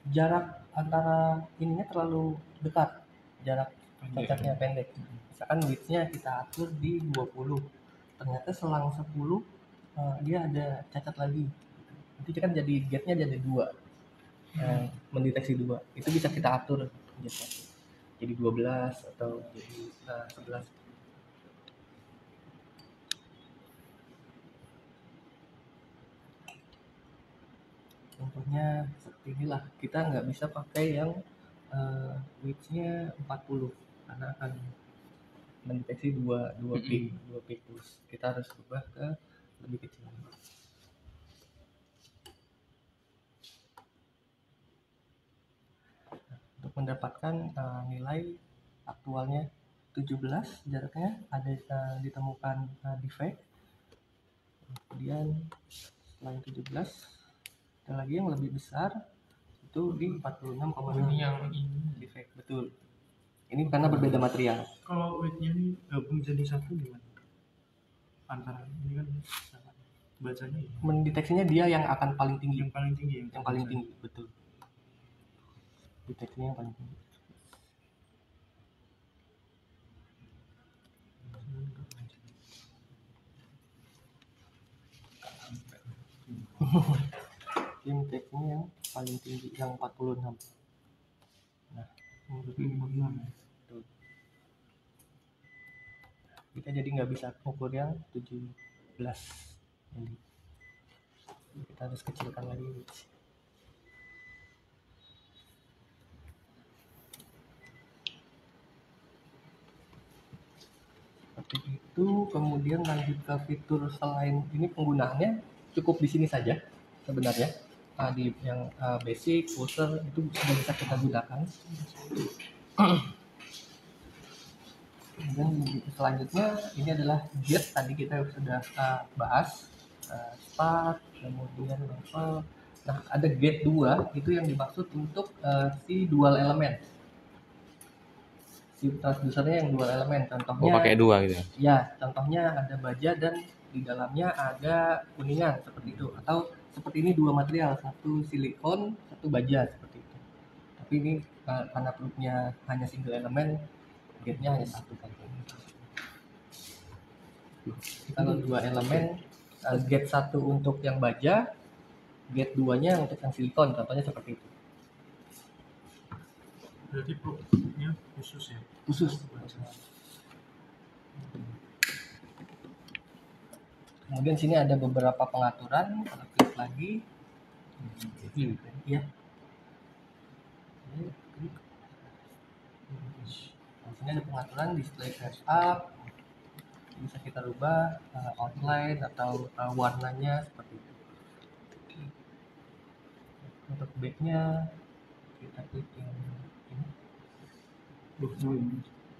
[SPEAKER 1] jarak antara ininya terlalu dekat, jarak cacatnya pendek. Misalkan width-nya kita atur di 20, ternyata selang 10 dia ada cacat lagi. Itu kan jadi gate-nya jadi 2. Mendeteksi 2. Itu bisa kita atur jadi 12 atau jadi 11. Contohnya seperti inilah, kita nggak bisa pakai yang width-nya 40 karena akan mendeteksi dua peak pulse. Kita harus ubah ke lebih kecil. untuk mendapatkan nilai aktualnya 17, jaraknya ada ditemukan defect. Kemudian setelah yang 17 ada lagi yang lebih besar itu di 46,1.
[SPEAKER 3] Ini yang ini.
[SPEAKER 1] Defect, betul. Ini karena berbeda material.
[SPEAKER 3] Kalau weightnya ini gabung jadi satu gimana? Antara ini kan sama. Bacanya ya?
[SPEAKER 1] Mendeteksinya dia yang akan paling tinggi.
[SPEAKER 3] Yang paling tinggi.
[SPEAKER 1] Yang paling tinggi, betul. Deteksinya yang paling tinggi. Intake-nya yang paling tinggi yang 46. Nah, tuh. Kita jadi nggak bisa ukur yang 17. Jadi kita harus kecilkan lagi. Seperti itu. Kemudian lanjut ke fitur selain ini, penggunaannya cukup di sini saja sebenarnya. Di yang basic, user itu sudah bisa kita gunakan. Kemudian selanjutnya ini adalah gate, tadi kita sudah bahas start, kemudian level. Nah, ada gate 2 itu yang dimaksud untuk si dual elemen. Si transducernya yang dual elemen, contohnya
[SPEAKER 2] pakai 2 gitu.
[SPEAKER 1] ya, contohnya ada baja dan di dalamnya ada kuningan seperti itu, atau seperti ini 2 material, satu silikon, satu baja seperti itu. Tapi ini karena proofnya hanya single elemen, gate-nya hanya satu saja. Kalau 2 elemen, gate 1 untuk yang baja, gate 2-nya untuk yang silikon, contohnya seperti itu.
[SPEAKER 3] Berarti proofnya khusus ya?
[SPEAKER 1] Khusus. Kemudian sini ada beberapa pengaturan, kalau klik lagi, ya. Di sini ada pengaturan display setup, bisa kita rubah outline atau warnanya seperti itu. Untuk backnya kita klik yang ini.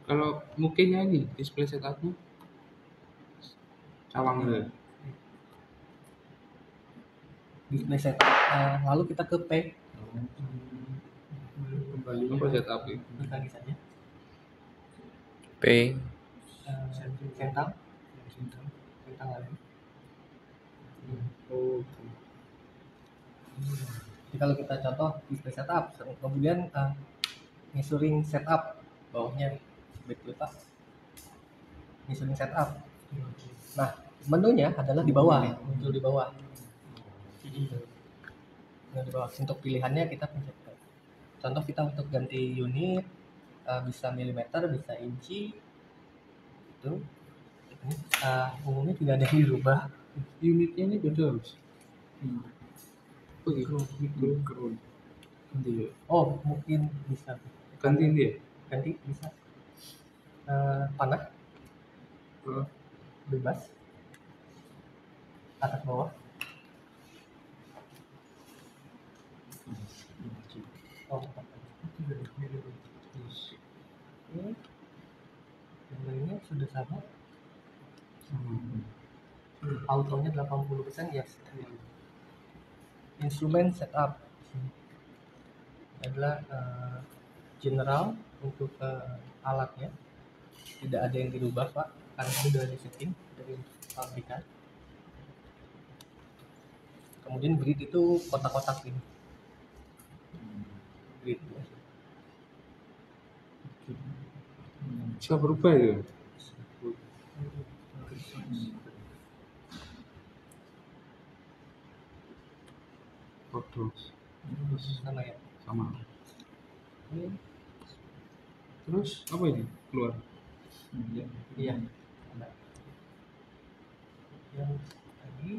[SPEAKER 6] Kalau mungkinnya ini display setupnya cawang gitu.
[SPEAKER 1] Display setup, lalu kita ke P,
[SPEAKER 6] Kembali ke setup itu.
[SPEAKER 1] klik lagi saja.
[SPEAKER 2] P
[SPEAKER 1] Centang lagi. Jadi kalau kita contoh display setup, kemudian measuring setup, bawahnya betul Pak, measuring setup. Nah, menunya adalah di bawah, muncul di bawah. Nah, di bawah untuk pilihannya kita pencet. Contoh kita untuk ganti unit, bisa milimeter, bisa inci, itu. Umumnya tidak ada yang dirubah.
[SPEAKER 6] Unitnya ini beda harus. Mikron.
[SPEAKER 1] Oh, mungkin bisa
[SPEAKER 6] Ganti ini ya?
[SPEAKER 1] ganti, bisa panah bebas atas bawah. Oh, ini yang lainnya sudah sama. Autonya 80%, yes. Instrumen setup adalah general untuk alatnya, tidak ada yang dirubah Pak, karena sudah di setting dari pabrikan. Kemudian grid itu kotak-kotak ini, grid.
[SPEAKER 6] Bisa berubah ya? Terus
[SPEAKER 1] Sama ya.
[SPEAKER 6] sama. Terus apa ini keluar?
[SPEAKER 1] Iya. Ada. Yang tadi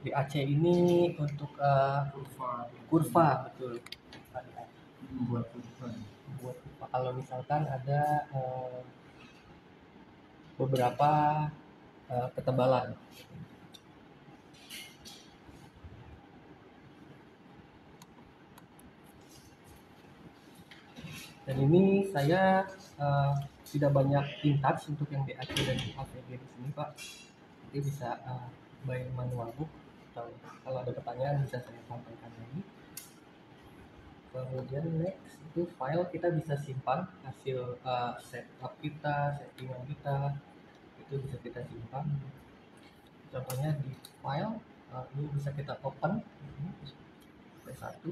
[SPEAKER 1] di AC ini untuk kurva, betul.
[SPEAKER 6] Membuat kurva.
[SPEAKER 1] Buat kalau misalkan ada beberapa ketebalan. Dan ini saya tidak banyak in-touch untuk yang DAC dan AVG di sini Pak. Nanti bisa by manual book, atau kalau ada pertanyaan bisa saya sampaikan lagi. Kemudian next itu file kita bisa simpan hasil setup kita, settingan kita, itu bisa kita simpan. Contohnya di file ini bisa kita open P1.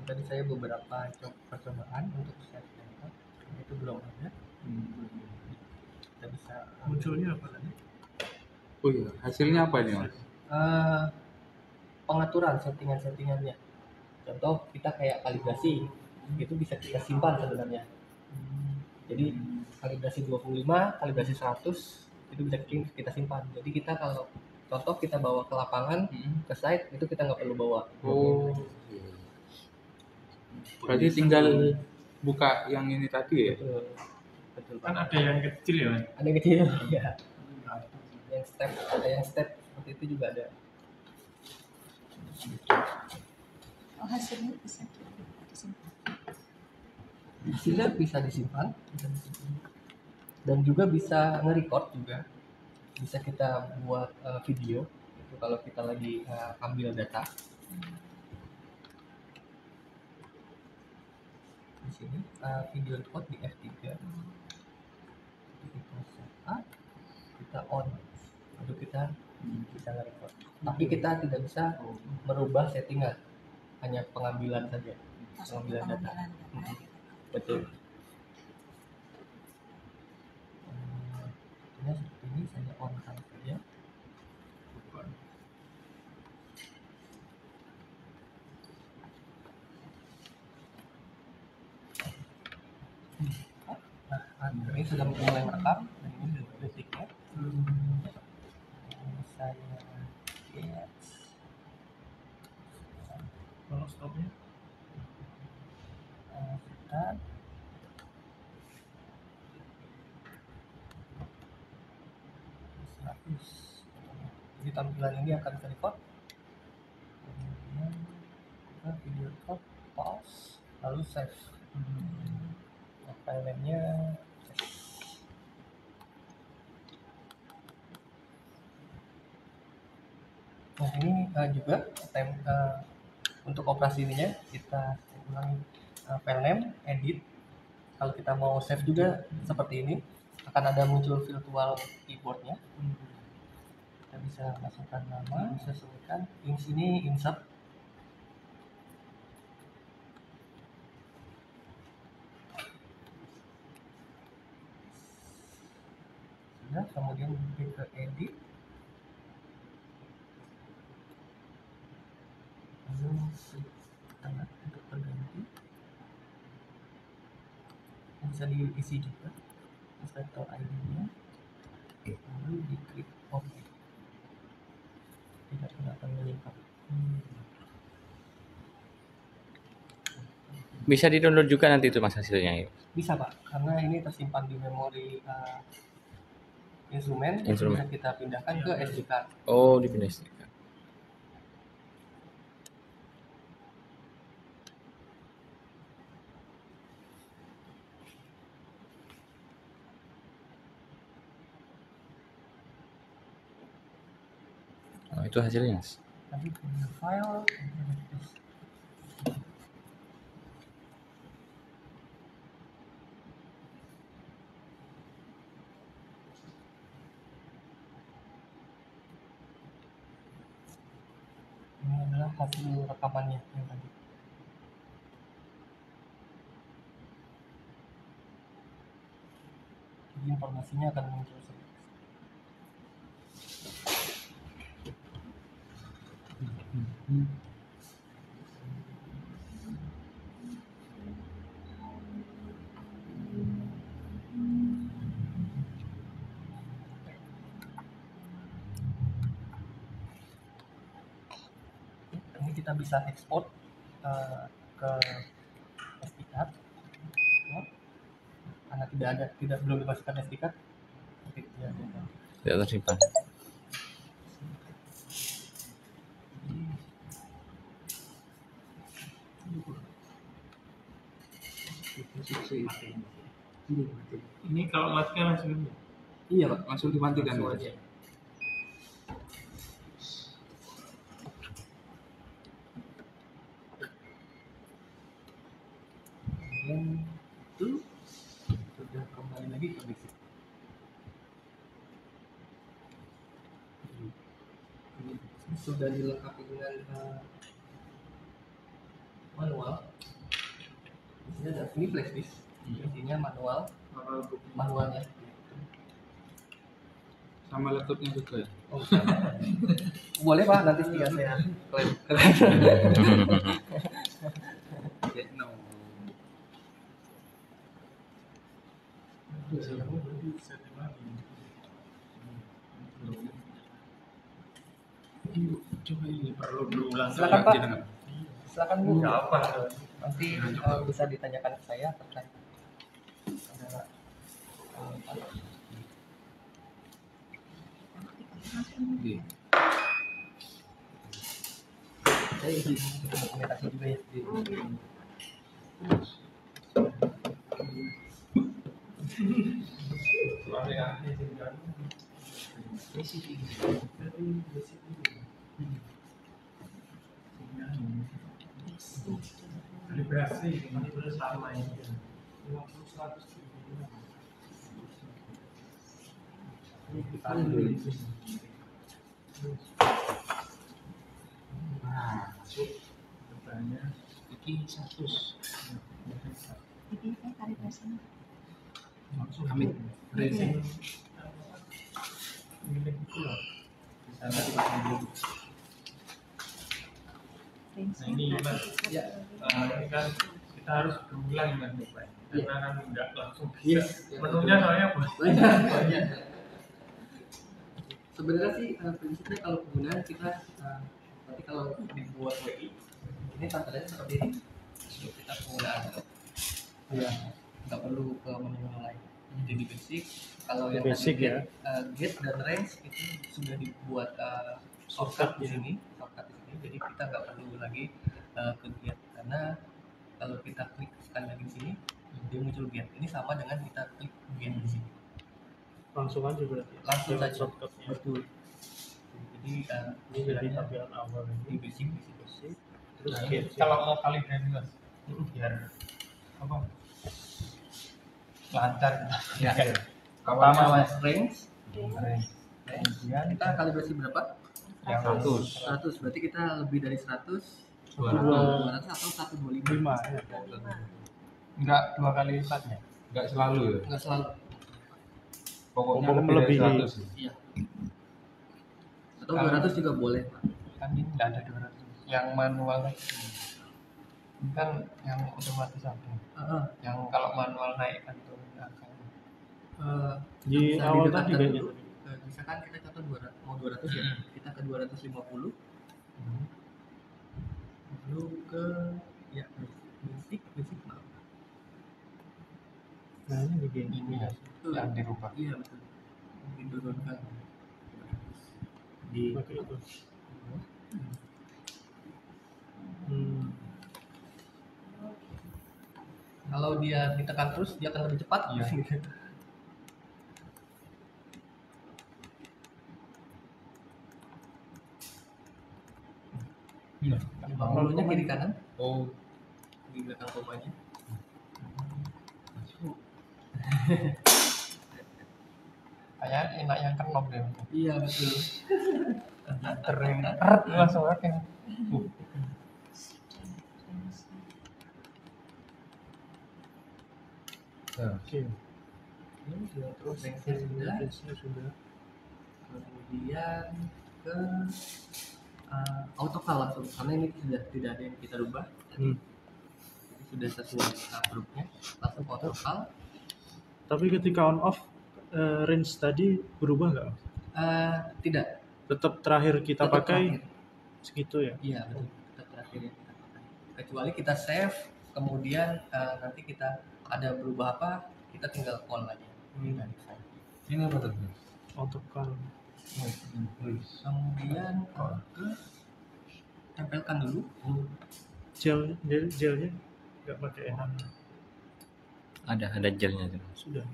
[SPEAKER 1] Tadi saya beberapa percobaan untuk set data, itu belum ada. Kita bisa
[SPEAKER 3] Munculnya apa tadi?
[SPEAKER 6] Oh iya, hasilnya apa ini Mas?
[SPEAKER 1] Pengaturan settingannya. Contoh kita kayak kalibrasi, itu bisa kita simpan sebenarnya. Jadi kalibrasi 25, kalibrasi 100 itu bisa kita simpan. Jadi kita kalau contoh kita bawa ke lapangan, ke site, itu kita nggak perlu bawa.
[SPEAKER 6] Oh. Berarti tinggal buka yang ini tadi ya?
[SPEAKER 1] Betul
[SPEAKER 3] Kan
[SPEAKER 1] Pak.
[SPEAKER 3] ada yang kecil ya, Mas?
[SPEAKER 1] Ada yang kecil ya. Ada yang step seperti itu juga ada.
[SPEAKER 4] Oh, hasilnya bisa disimpan.
[SPEAKER 1] Hasilnya bisa disimpan, dan juga bisa nge-record juga. Bisa kita buat video itu kalau kita lagi ambil data. Di sini video record di F3. Kita setup, kita on, lalu kita bisa nge-record. Tapi kita tidak bisa merubah settingan, hanya pengambilan saja.
[SPEAKER 4] Langsung
[SPEAKER 1] Pengambilan data.
[SPEAKER 4] pengambilan data.
[SPEAKER 1] Betul. Ini seperti ini saya on saja. Nah, ini sudah mulai merekam. Dan ini detiknya. Saya lihat.
[SPEAKER 3] Kalau stopnya?
[SPEAKER 1] Kita jadi tampilan ini akan kita record, kemudian kita video record, pause, lalu save. Nah, filenya nah ini juga untuk operasi ininya kita ulangi, file name, edit. Kalau kita mau save juga seperti ini, akan ada muncul virtual keyboardnya. Kita bisa masukkan nama, sesuaikan. Di sini insert. Sudah, kemudian klik ke edit. Lalu klik tengah untuk berganti. Bisa diisi juga atau ID-nya, lalu diklik OK. Tidak akan menyimpan.
[SPEAKER 2] Bisa di-download juga nanti itu Mas hasilnya.
[SPEAKER 1] Bisa Pak, karena ini tersimpan di memori instrumen. Bisa kita pindahkan ke SD card.
[SPEAKER 2] Oh, dipindah SD card. Oh, itu hasilnya Mas.
[SPEAKER 1] Nanti punya file. Ini adalah hasil rekamannya yang tadi. Jadi informasinya akan muncul seperti ini. Ini kita bisa ekspor ke SD card. Karena belum dimasukkan SD card.
[SPEAKER 2] Tidak tersimpan.
[SPEAKER 3] Ini kalau matikan langsung ini.
[SPEAKER 6] Iya Pak, langsung dimatikan.
[SPEAKER 1] Langsung aja. Kemudian itu sudah kembali lagi ke basic. Ini sudah dilengkapi dengan manual. Ini ada ini flash disk, isinya manualnya.
[SPEAKER 6] Sama laptopnya juga ya?
[SPEAKER 1] Oh, sama. Boleh Pak, nanti setia saya klaim.
[SPEAKER 6] No.
[SPEAKER 3] Coba ini perlu berulang.
[SPEAKER 1] Silakan Pak.
[SPEAKER 6] Jangan.
[SPEAKER 1] Silakan Bu.
[SPEAKER 3] Nggak apa.
[SPEAKER 1] Nanti bisa ditanyakan ke saya terkait. Ada,
[SPEAKER 6] Oke.
[SPEAKER 1] saya izin dokumentasi juga ya.
[SPEAKER 3] Kalibrasi sama ini.
[SPEAKER 6] Nah, masuk. Iki 100.
[SPEAKER 4] Jadi saya kalibrasinya.
[SPEAKER 6] Amin. Racing.
[SPEAKER 3] Milik itu loh.
[SPEAKER 1] Sana di
[SPEAKER 3] Nah ini Mas,
[SPEAKER 1] Ya.
[SPEAKER 3] ini kan kita harus berulang Mas Pak. Karena kan nggak langsung
[SPEAKER 1] Yes.
[SPEAKER 3] bisa. Menunya soalnya
[SPEAKER 1] banyak. Sebenarnya sih prinsipnya kalau penggunaan kita nanti kalau dibuat WI ini tampilannya seperti ini. Kita penggunaan ya nggak perlu ke menu lain. Jadi basic. Kalau yang
[SPEAKER 2] Basic
[SPEAKER 1] tadi
[SPEAKER 2] ya.
[SPEAKER 1] Gate dan range itu sudah dibuat shortcut di sini, jadi kita nggak perlu lagi ke gate karena kalau kita klik sekali lagi di sini dia muncul gate. Ini sama dengan kita klik gate di sini.
[SPEAKER 2] Langsung aja berarti.
[SPEAKER 1] Langsung
[SPEAKER 2] Dengan
[SPEAKER 1] saja.
[SPEAKER 2] shortcutnya.
[SPEAKER 1] Betul. Jadi
[SPEAKER 2] Ini jadi tampilan awal
[SPEAKER 1] ini
[SPEAKER 2] ini.
[SPEAKER 1] basic.
[SPEAKER 2] Terus
[SPEAKER 3] Nah,
[SPEAKER 2] gate.
[SPEAKER 3] kalau mau kalibrasi Mas, biar apa? Lancar.
[SPEAKER 1] Ya.
[SPEAKER 3] Pertama
[SPEAKER 1] Pertama
[SPEAKER 3] Mas,
[SPEAKER 1] range.
[SPEAKER 3] kemudian
[SPEAKER 1] Kita kalibrasi berapa?
[SPEAKER 3] yang
[SPEAKER 6] 100.
[SPEAKER 1] 100. Berarti kita lebih dari 100,
[SPEAKER 6] 200.
[SPEAKER 1] 200 atau 125.
[SPEAKER 2] 5 ya.
[SPEAKER 3] enggak 2 kali lipatnya.
[SPEAKER 6] Enggak selalu ya.
[SPEAKER 1] Enggak selalu.
[SPEAKER 6] Pokoknya
[SPEAKER 2] Pokoknya
[SPEAKER 6] lebih dari
[SPEAKER 2] melebihi.
[SPEAKER 6] 100.
[SPEAKER 1] Iya. Atau 200 juga boleh, Pak.
[SPEAKER 3] Kan ini enggak ada 200. Yang manual ini kan yang otomatis ada. Yang kalau manual naikkan turun angkanya.
[SPEAKER 2] Di
[SPEAKER 1] Bisa
[SPEAKER 2] awal
[SPEAKER 1] didekatkan
[SPEAKER 2] tadi kayaknya.
[SPEAKER 1] dulu. Misalkan kita contoh 200, mau 200 ya, kita ke 250. Lalu ke ya basic maaf.
[SPEAKER 2] Nah ini begini.
[SPEAKER 3] Ini ya, yang dirubah.
[SPEAKER 1] Iya betul. Diturunkan.
[SPEAKER 2] Di pakai itu. Hmm.
[SPEAKER 1] Kalau dia ditekan terus dia akan lebih cepat.
[SPEAKER 3] Iya. Iya.
[SPEAKER 1] Bangkunya kiri kanan
[SPEAKER 6] Oh,
[SPEAKER 1] di belakang komanya.
[SPEAKER 3] Kayak enak yang kenop deh.
[SPEAKER 1] Iya betul.
[SPEAKER 3] Kering. Eret langsung aja.
[SPEAKER 6] ya.
[SPEAKER 2] Oke.
[SPEAKER 1] Ini sudah terus sudah.
[SPEAKER 2] Range-nya sudah.
[SPEAKER 1] Kemudian ke autocall langsung karena ini sudah tidak ada yang kita rubah.
[SPEAKER 2] Hmm.
[SPEAKER 1] Jadi sudah sesuai grupnya langsung autocall.
[SPEAKER 2] Tapi ketika on off range tadi berubah nggak?
[SPEAKER 1] Tidak.
[SPEAKER 2] Tetap terakhir kita
[SPEAKER 1] Tetap
[SPEAKER 2] pakai
[SPEAKER 1] terakhir.
[SPEAKER 2] segitu ya.
[SPEAKER 1] Iya betul. Tetap terakhir yang kita pakai. Kecuali kita save, kemudian nanti kita ada berubah apa, kita tinggal call aja. Dari save.
[SPEAKER 6] Ini apa tuh?
[SPEAKER 2] Autocall.
[SPEAKER 1] Kemudian ke tempelkan dulu.
[SPEAKER 2] Gelnya nggak pakai enak. Ada gelnya tuh.
[SPEAKER 3] Sudah.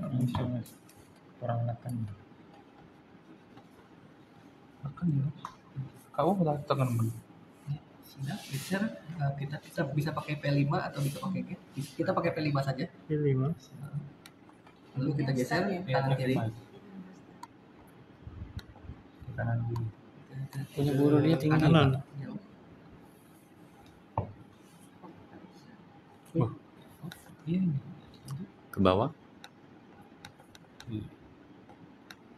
[SPEAKER 3] Bisa mas. Kurang makan.
[SPEAKER 6] Makan ya. Kamu udah tekan men.
[SPEAKER 1] Sudah geser. Kita bisa pakai P5 atau bisa pakai gate. Kita pakai P5 saja.
[SPEAKER 3] Pilih mas.
[SPEAKER 1] Lalu kita geser kanan kiri.
[SPEAKER 6] Di kanan dulu.
[SPEAKER 2] Punya buru dia tinggi.
[SPEAKER 3] Kanan.
[SPEAKER 6] Wah. Ini.
[SPEAKER 2] Ke bawah.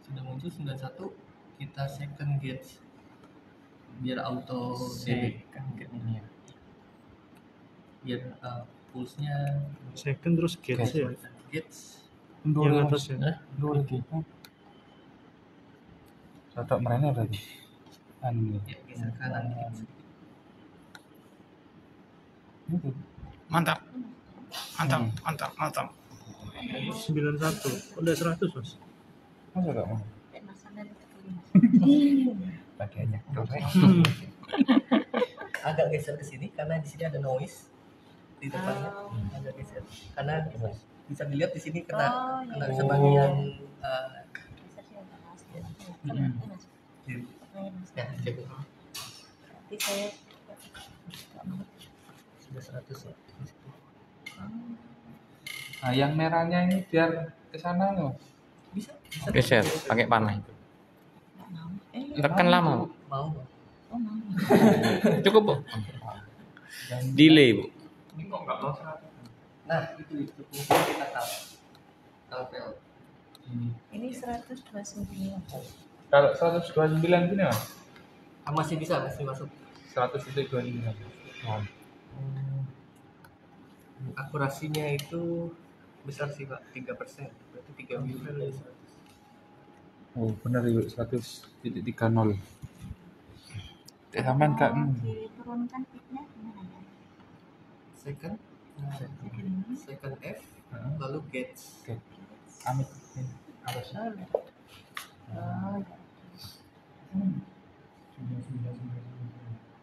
[SPEAKER 1] Sudah muncul 91, kita second gate biar auto
[SPEAKER 3] Second gate-nya.
[SPEAKER 1] biar pulse-nya
[SPEAKER 3] Second terus gate ya.
[SPEAKER 1] gates.
[SPEAKER 3] Yang atas ya.
[SPEAKER 6] Dua lagi. Satu mereka berarti. Anu.
[SPEAKER 1] Ya, geser kanan dikit.
[SPEAKER 6] Itu.
[SPEAKER 2] Mantap. Mantap.
[SPEAKER 3] 91. Udah 100 mas.
[SPEAKER 6] Masa enggak mau?
[SPEAKER 4] Masalah itu kelima.
[SPEAKER 6] Tadi aja.
[SPEAKER 1] Agak geser ke sini karena di sini ada noise di depannya. Agak geser karena bisa dilihat di sini kena sebagian
[SPEAKER 4] Bisa sih ada mas.
[SPEAKER 1] ya cek
[SPEAKER 4] Nanti saya
[SPEAKER 1] sudah 100 ya.
[SPEAKER 6] Nah, yang merahnya ini biar ke sana loh.
[SPEAKER 1] Bisa
[SPEAKER 2] Geser pakai panah.
[SPEAKER 4] nggak mau.
[SPEAKER 2] Tekan lama, Bu.
[SPEAKER 1] mau.
[SPEAKER 4] Oh mau.
[SPEAKER 2] Cukup, Bu. Delay, Bu.
[SPEAKER 3] Ini kok nggak mau 100?
[SPEAKER 1] Nah itu fungsi kita kalpel.
[SPEAKER 4] Ini 129.
[SPEAKER 6] Kalau 129 gini mas?
[SPEAKER 1] Masih bisa masih masuk.
[SPEAKER 6] 100.29.
[SPEAKER 1] Akurasinya itu besar sih Pak, 3%. Berarti 3 mili dari 100.
[SPEAKER 6] Oh benar ibu 100.30. Aman kak.
[SPEAKER 4] Diturunkan pitnya gimana ya?
[SPEAKER 1] Second second F lalu gates.
[SPEAKER 6] Oke. Amit. Harus.
[SPEAKER 4] Oh,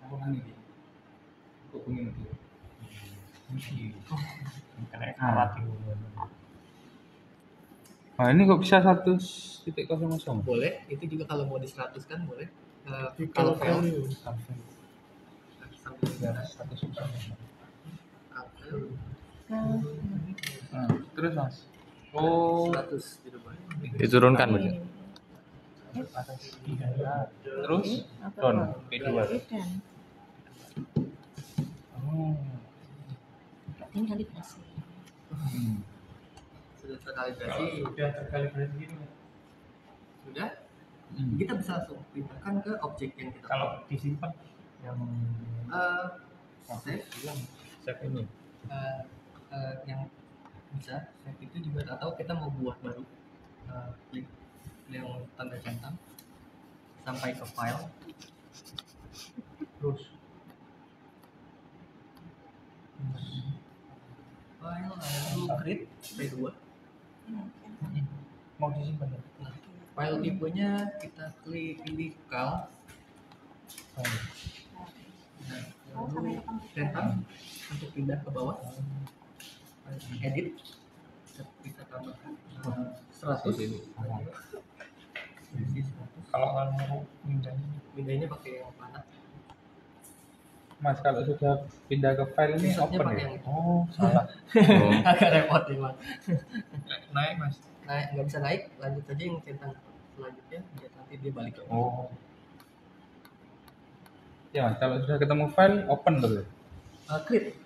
[SPEAKER 6] Apa lagi? Kok pengen itu?
[SPEAKER 3] Kena karat itu.
[SPEAKER 6] Nah ini kok bisa 100.00?
[SPEAKER 1] Boleh, itu juga kalau mau di 100 kan boleh.
[SPEAKER 3] Kalau
[SPEAKER 1] Kalpel
[SPEAKER 3] value.
[SPEAKER 1] sampai
[SPEAKER 6] Biar 100.
[SPEAKER 1] kalpel
[SPEAKER 6] Nah, terus mas. Oh.
[SPEAKER 1] 100 di depan.
[SPEAKER 2] Diturunkan, Bu.
[SPEAKER 6] Terus down P2.
[SPEAKER 4] dan
[SPEAKER 6] Oh.
[SPEAKER 4] tinggal dikasih.
[SPEAKER 1] Sudah terkalibrasi,
[SPEAKER 3] Sudah terkalibrasi gitu.
[SPEAKER 1] sudah. Kita bisa langsung pindahkan ke objek yang kita
[SPEAKER 3] Kalau disimpan yang
[SPEAKER 1] save
[SPEAKER 3] save ini.
[SPEAKER 1] yang bisa save itu juga atau kita mau buat baru klik yang tanda centang sampai ke file
[SPEAKER 3] Terus
[SPEAKER 1] file lalu create P2.
[SPEAKER 3] mau disimpan ya?
[SPEAKER 1] Nah, file tipenya kita pilih cal. Nah, lalu centang untuk pindah ke bawah. Edit bisa tambahkan 100 ini.
[SPEAKER 3] Kalau mau pindahnya
[SPEAKER 1] Pindahnya pakai yang panah.
[SPEAKER 6] Mas kalau sudah pindah ke file ini
[SPEAKER 1] Insert-nya
[SPEAKER 6] open
[SPEAKER 1] pakai
[SPEAKER 6] ya?
[SPEAKER 1] yang itu.
[SPEAKER 6] Oh salah.
[SPEAKER 1] Agak repot nih Mas.
[SPEAKER 3] naik mas.
[SPEAKER 1] Naik nggak bisa naik, lanjut aja yang centang selanjutnya biar nanti dia balik ke
[SPEAKER 6] Oh. Ya mas kalau sudah ketemu file open tuh.
[SPEAKER 1] create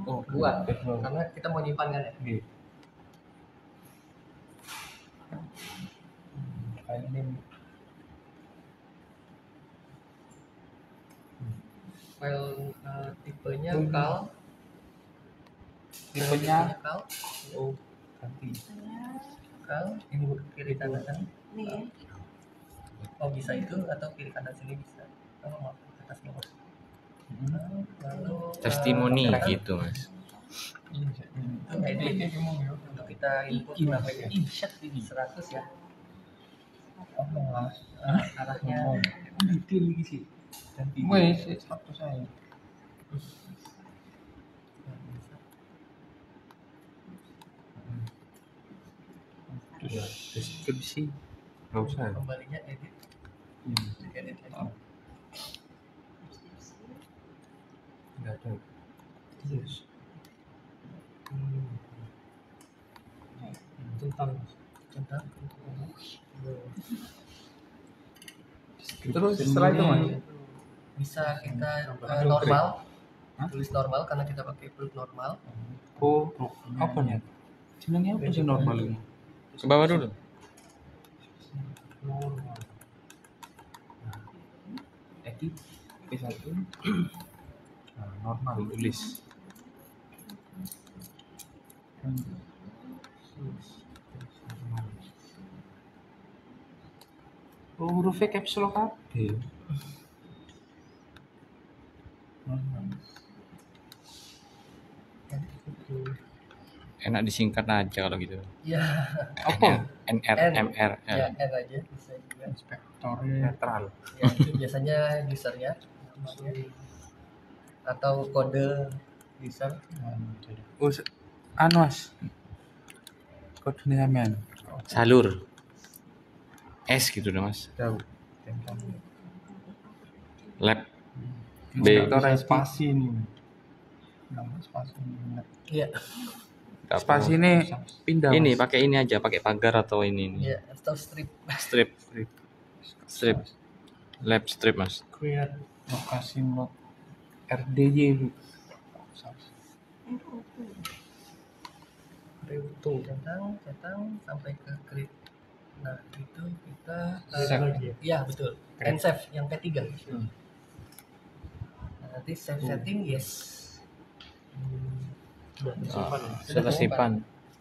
[SPEAKER 6] Oh
[SPEAKER 1] buat
[SPEAKER 6] F2.
[SPEAKER 1] karena kita mau nyimpan kan ya.
[SPEAKER 6] Oke. File name.
[SPEAKER 1] File tipenya cal.
[SPEAKER 6] Tipenya
[SPEAKER 1] cal.
[SPEAKER 6] oh ganti.
[SPEAKER 1] Cal ini kiri kanan.
[SPEAKER 4] Nih ya.
[SPEAKER 1] Oh bisa itu atau kiri kanan sini bisa. Oh atas bawah. Lalu
[SPEAKER 2] Testimoni gitu, Mas.
[SPEAKER 1] edit untuk kita input namanya insert di 100 ya. Arahnya
[SPEAKER 6] Detail lagi sih. Ganti. Wes, waktu saya. deskripsi nggak usah ya?
[SPEAKER 1] Kembalinya edit, edit lagi.
[SPEAKER 6] Nggak ada.
[SPEAKER 3] Tentang
[SPEAKER 6] Terus setelah itu mas
[SPEAKER 1] Bisa kita normal, tulis normal karena kita pakai proof normal.
[SPEAKER 6] oh apa nih jenengnya apa sih normal ini
[SPEAKER 2] Ke bawah dulu.
[SPEAKER 6] edit P1 nah, normal tulis oh hurufnya caps lock kabeh normal
[SPEAKER 2] Enak disingkat aja kalau gitu.
[SPEAKER 1] Ya,
[SPEAKER 6] apa
[SPEAKER 2] NR,
[SPEAKER 1] N.
[SPEAKER 2] MR.
[SPEAKER 1] ya N aja bisa juga.
[SPEAKER 6] netral
[SPEAKER 1] Ya, itu biasanya usernya namanya. Atau kode user.
[SPEAKER 6] oh anu mas kodenya men
[SPEAKER 2] Salur. S gitu dong mas.
[SPEAKER 6] tahu
[SPEAKER 2] Lab. B.
[SPEAKER 6] inspektor IT
[SPEAKER 3] spasi ini. Nama spasi ini.
[SPEAKER 1] Iya,
[SPEAKER 6] spasi ini pindah
[SPEAKER 2] Ini
[SPEAKER 6] mas.
[SPEAKER 2] pakai ini aja, pakai pagar atau ini.
[SPEAKER 1] iya, atau strip.
[SPEAKER 2] Strip. Lab strip mas.
[SPEAKER 3] Create lokasi not
[SPEAKER 6] RDY
[SPEAKER 1] Centang sampai ke create. Nah, itu kita
[SPEAKER 3] Save lagi ya?
[SPEAKER 1] Iya, betul. And save yang P3. Nah, nanti save setting yes.
[SPEAKER 3] sudah tersimpan ya.
[SPEAKER 2] Sudah simpan.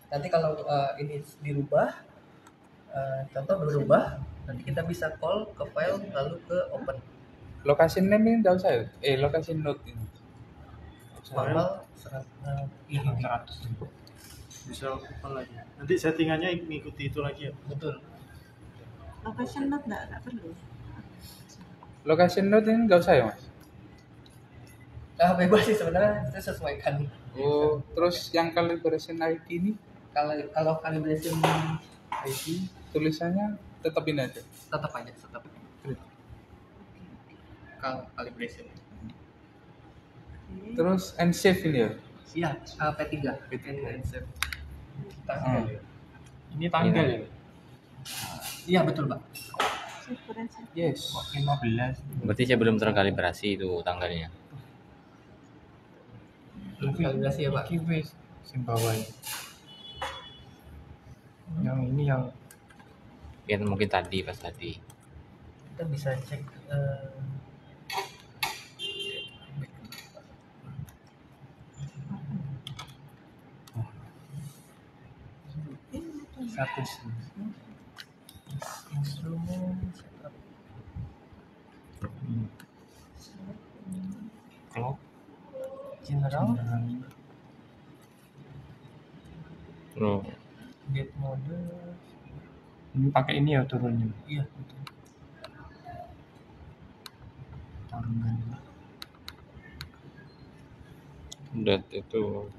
[SPEAKER 1] Nanti kalau ini dirubah, contoh berubah, nanti kita bisa call ke file lalu ke open.
[SPEAKER 6] lokasi name ini nggak usah ya lokasi note ini
[SPEAKER 1] Normal ini
[SPEAKER 3] 100 bisa open lagi. Nanti settingannya mengikuti itu lagi ya.
[SPEAKER 1] betul.
[SPEAKER 4] Location note nggak perlu.
[SPEAKER 6] lokasi note ini nggak usah ya mas
[SPEAKER 1] Nah, bebas sih sebenarnya, kita sesuaikan.
[SPEAKER 6] oh terus yang calibration ID ini
[SPEAKER 1] Kalau calibration
[SPEAKER 6] ID tulisannya tetap ini aja
[SPEAKER 1] tetap calibration.
[SPEAKER 6] terus and save ini ya
[SPEAKER 1] Iya, P3 and save.
[SPEAKER 6] Ah.
[SPEAKER 3] Ini tanggal ya.
[SPEAKER 1] Iya betul, Pak.
[SPEAKER 6] yes
[SPEAKER 3] 15.
[SPEAKER 2] Berarti saya belum terkalibrasi itu tanggalnya.
[SPEAKER 1] Kalibrasi ya, Pak.
[SPEAKER 3] Kiwis Simbawai. Yang ini yang
[SPEAKER 2] Ya mungkin tadi pas tadi.
[SPEAKER 1] Kita bisa cek
[SPEAKER 3] satu
[SPEAKER 1] instrumen setup.
[SPEAKER 3] clock
[SPEAKER 1] General,
[SPEAKER 2] Oh,
[SPEAKER 1] date mode.
[SPEAKER 3] ini pakai ini ya turunnya.
[SPEAKER 1] Iya, betul.
[SPEAKER 3] Tanggal.
[SPEAKER 2] dat itu.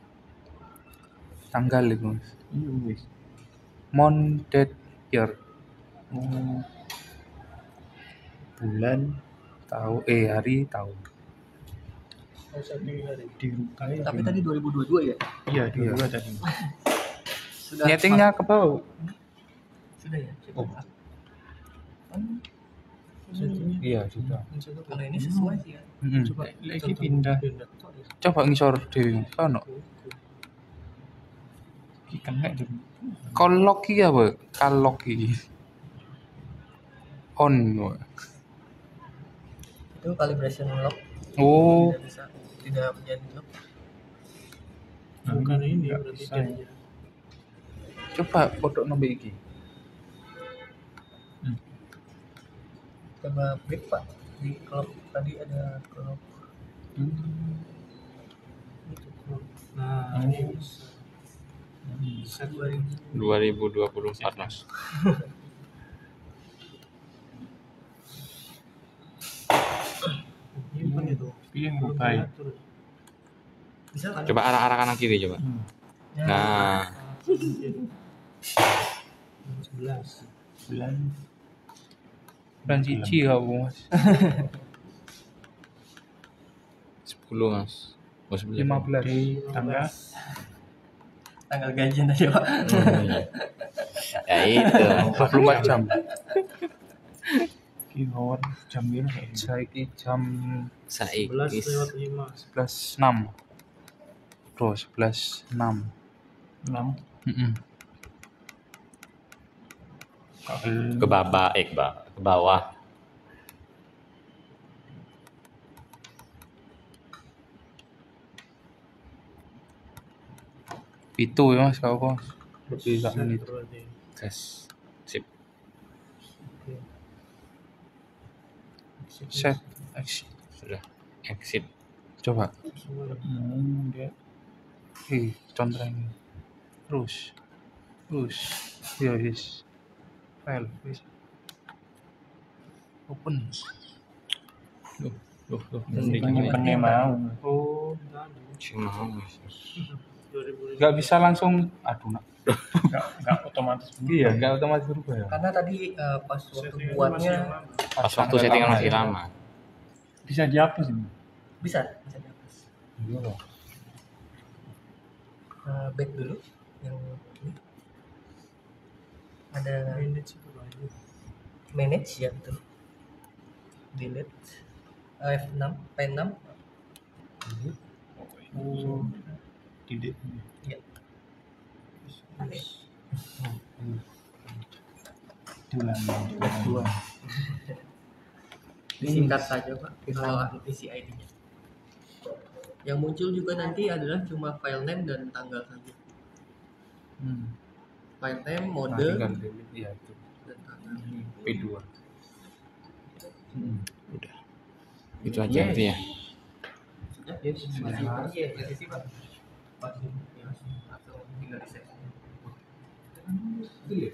[SPEAKER 6] tanggal itu mas
[SPEAKER 3] Iya wis.
[SPEAKER 6] month date year
[SPEAKER 3] Oh. Bulan
[SPEAKER 6] hari tahun
[SPEAKER 1] Tapi tadi 2022 ya?
[SPEAKER 3] iya di dua tadi.
[SPEAKER 1] Sudah.
[SPEAKER 6] nyetingnya ke bawah
[SPEAKER 1] Sudah ya? Coba.
[SPEAKER 6] Oh. iya sudah
[SPEAKER 1] Kalau ini sesuai sih ya.
[SPEAKER 3] Coba lagi pindah.
[SPEAKER 6] coba ngisor dewi kono
[SPEAKER 3] Ki kena dulu.
[SPEAKER 6] kolok iki apa kalok iki on woy.
[SPEAKER 1] Itu calibration lock.
[SPEAKER 6] oh
[SPEAKER 1] Tidak menjadi lock.
[SPEAKER 3] Bukan ini berarti dia.
[SPEAKER 6] coba foto nomor iki
[SPEAKER 1] Coba break, Pak. Di clock tadi ada clock.
[SPEAKER 3] Nah, ini
[SPEAKER 2] 2024 mas.
[SPEAKER 3] ini kan itu. Yang bukai.
[SPEAKER 1] Bisa kan?
[SPEAKER 2] Coba arah kanan kiri coba.
[SPEAKER 1] Ya.
[SPEAKER 2] Nah,
[SPEAKER 7] 11.
[SPEAKER 6] 9 cici kamu mas.
[SPEAKER 2] 10 mas. Oh 11.
[SPEAKER 6] 15.
[SPEAKER 7] Tanggal
[SPEAKER 1] Tanggal gajian aja Pak.
[SPEAKER 2] Ya itu.
[SPEAKER 6] 24 jam.
[SPEAKER 7] kilowatt jam ini
[SPEAKER 6] Saiki jam
[SPEAKER 2] 11
[SPEAKER 7] 11 lewat
[SPEAKER 6] 11.06. Bro, 11.06.
[SPEAKER 7] 5
[SPEAKER 6] Heeh.
[SPEAKER 2] ke bawah.
[SPEAKER 6] Itu ya mas kau kok lebih gak menit.
[SPEAKER 2] Tes. Sip.
[SPEAKER 6] Set exit.
[SPEAKER 2] Sudah. Exit.
[SPEAKER 6] Coba.
[SPEAKER 7] dia
[SPEAKER 6] Contoh ini. Terus. Ya yes. File. Yes. Open.
[SPEAKER 7] penyimpannya mau
[SPEAKER 6] Oh,
[SPEAKER 2] Cuma mas.
[SPEAKER 6] nggak bisa langsung. Aduh nak.
[SPEAKER 7] nggak otomatis
[SPEAKER 6] Iya, nggak otomatis berubah ya.
[SPEAKER 1] Karena tadi pas waktu buatnya
[SPEAKER 2] Pas waktu settingan masih lama.
[SPEAKER 7] bisa dihapus ini.
[SPEAKER 1] bisa dihapus.
[SPEAKER 6] Iya loh.
[SPEAKER 1] Back dulu yang ini. Ada manage ya betul. Delete F6 P6
[SPEAKER 7] Oh, tidak.
[SPEAKER 1] ya.
[SPEAKER 7] Dua.
[SPEAKER 1] Disingkat saja Pak, tinggal isi ID-nya. Yang muncul juga nanti adalah cuma file name dan tanggal saja. File name, mode,
[SPEAKER 6] Tinggal delete. Iya itu.
[SPEAKER 1] dan tanggal.
[SPEAKER 6] P2.
[SPEAKER 2] Udah. Itu aja itu ya.
[SPEAKER 1] Sudah? Masih lagi ya presisi Pak? Masih. Ya, langsung tinggal di save.
[SPEAKER 6] Itu ya.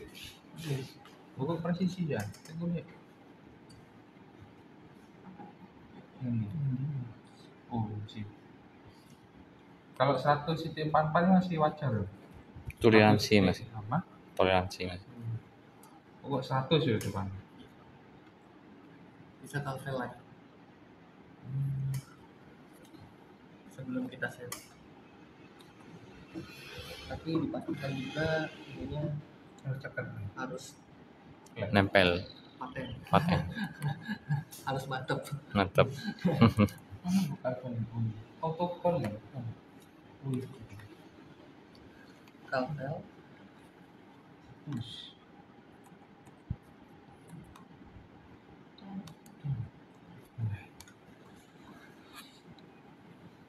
[SPEAKER 6] Bukan presisi ya. Tunggu lihat. Ini. Oh sih. Kalau 144 masih wajar loh.
[SPEAKER 2] Toleransi mas.
[SPEAKER 6] Apa?
[SPEAKER 2] Toleransi mas.
[SPEAKER 6] Kok 100 ya depan.
[SPEAKER 1] Bisa cancel lagi sebelum kita save. Tapi dipastikan juga ininya harus
[SPEAKER 2] Nempel.
[SPEAKER 1] paten, harus mantap.
[SPEAKER 2] Mantap.
[SPEAKER 6] Autocall ya.
[SPEAKER 1] Cancel.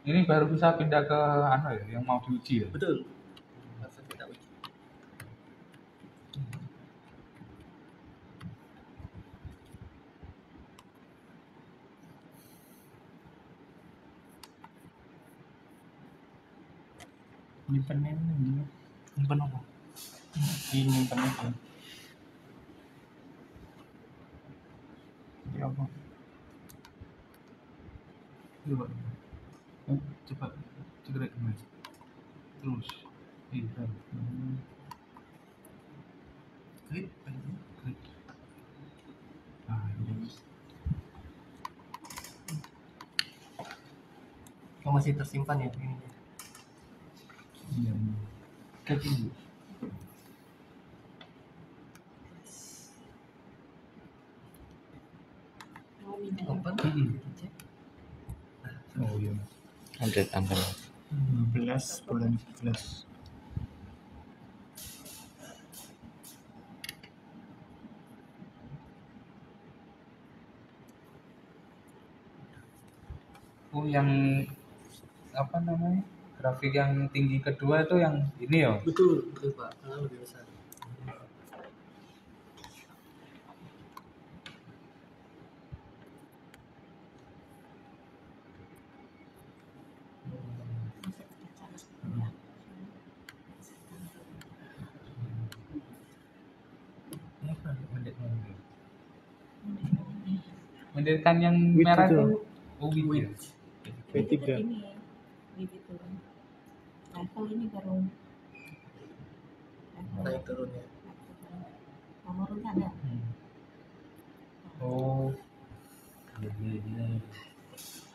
[SPEAKER 6] Ini baru bisa pindah ke anu ya, yang mau diuji ya.
[SPEAKER 1] Betul. Langsung kita uji.
[SPEAKER 7] Nyimpennya ini.
[SPEAKER 6] Nyimpen apa?
[SPEAKER 7] Ini nyimpennya kan. Ini apa?
[SPEAKER 6] Coba cekrek mas. Terus. Iya.
[SPEAKER 1] Klik.
[SPEAKER 6] Nah, ini.
[SPEAKER 1] Oh, masih tersimpan ya ini.
[SPEAKER 6] Iya. Klik ini.
[SPEAKER 1] Open. Cek.
[SPEAKER 6] Oh iya.
[SPEAKER 2] Update angka.
[SPEAKER 7] 12 bulan 11.
[SPEAKER 6] Oh yang apa namanya? Grafik yang tinggi kedua itu yang ini ya.
[SPEAKER 1] Betul Pak, karena lebih besar.
[SPEAKER 6] Mendirikan yang
[SPEAKER 7] Width
[SPEAKER 6] merah
[SPEAKER 7] itu.
[SPEAKER 6] itu. Oh width.
[SPEAKER 7] P3.
[SPEAKER 4] Ini turun. Level ini baru
[SPEAKER 1] Naik turun ya.
[SPEAKER 4] level Nomor urutan ya.
[SPEAKER 6] Oh.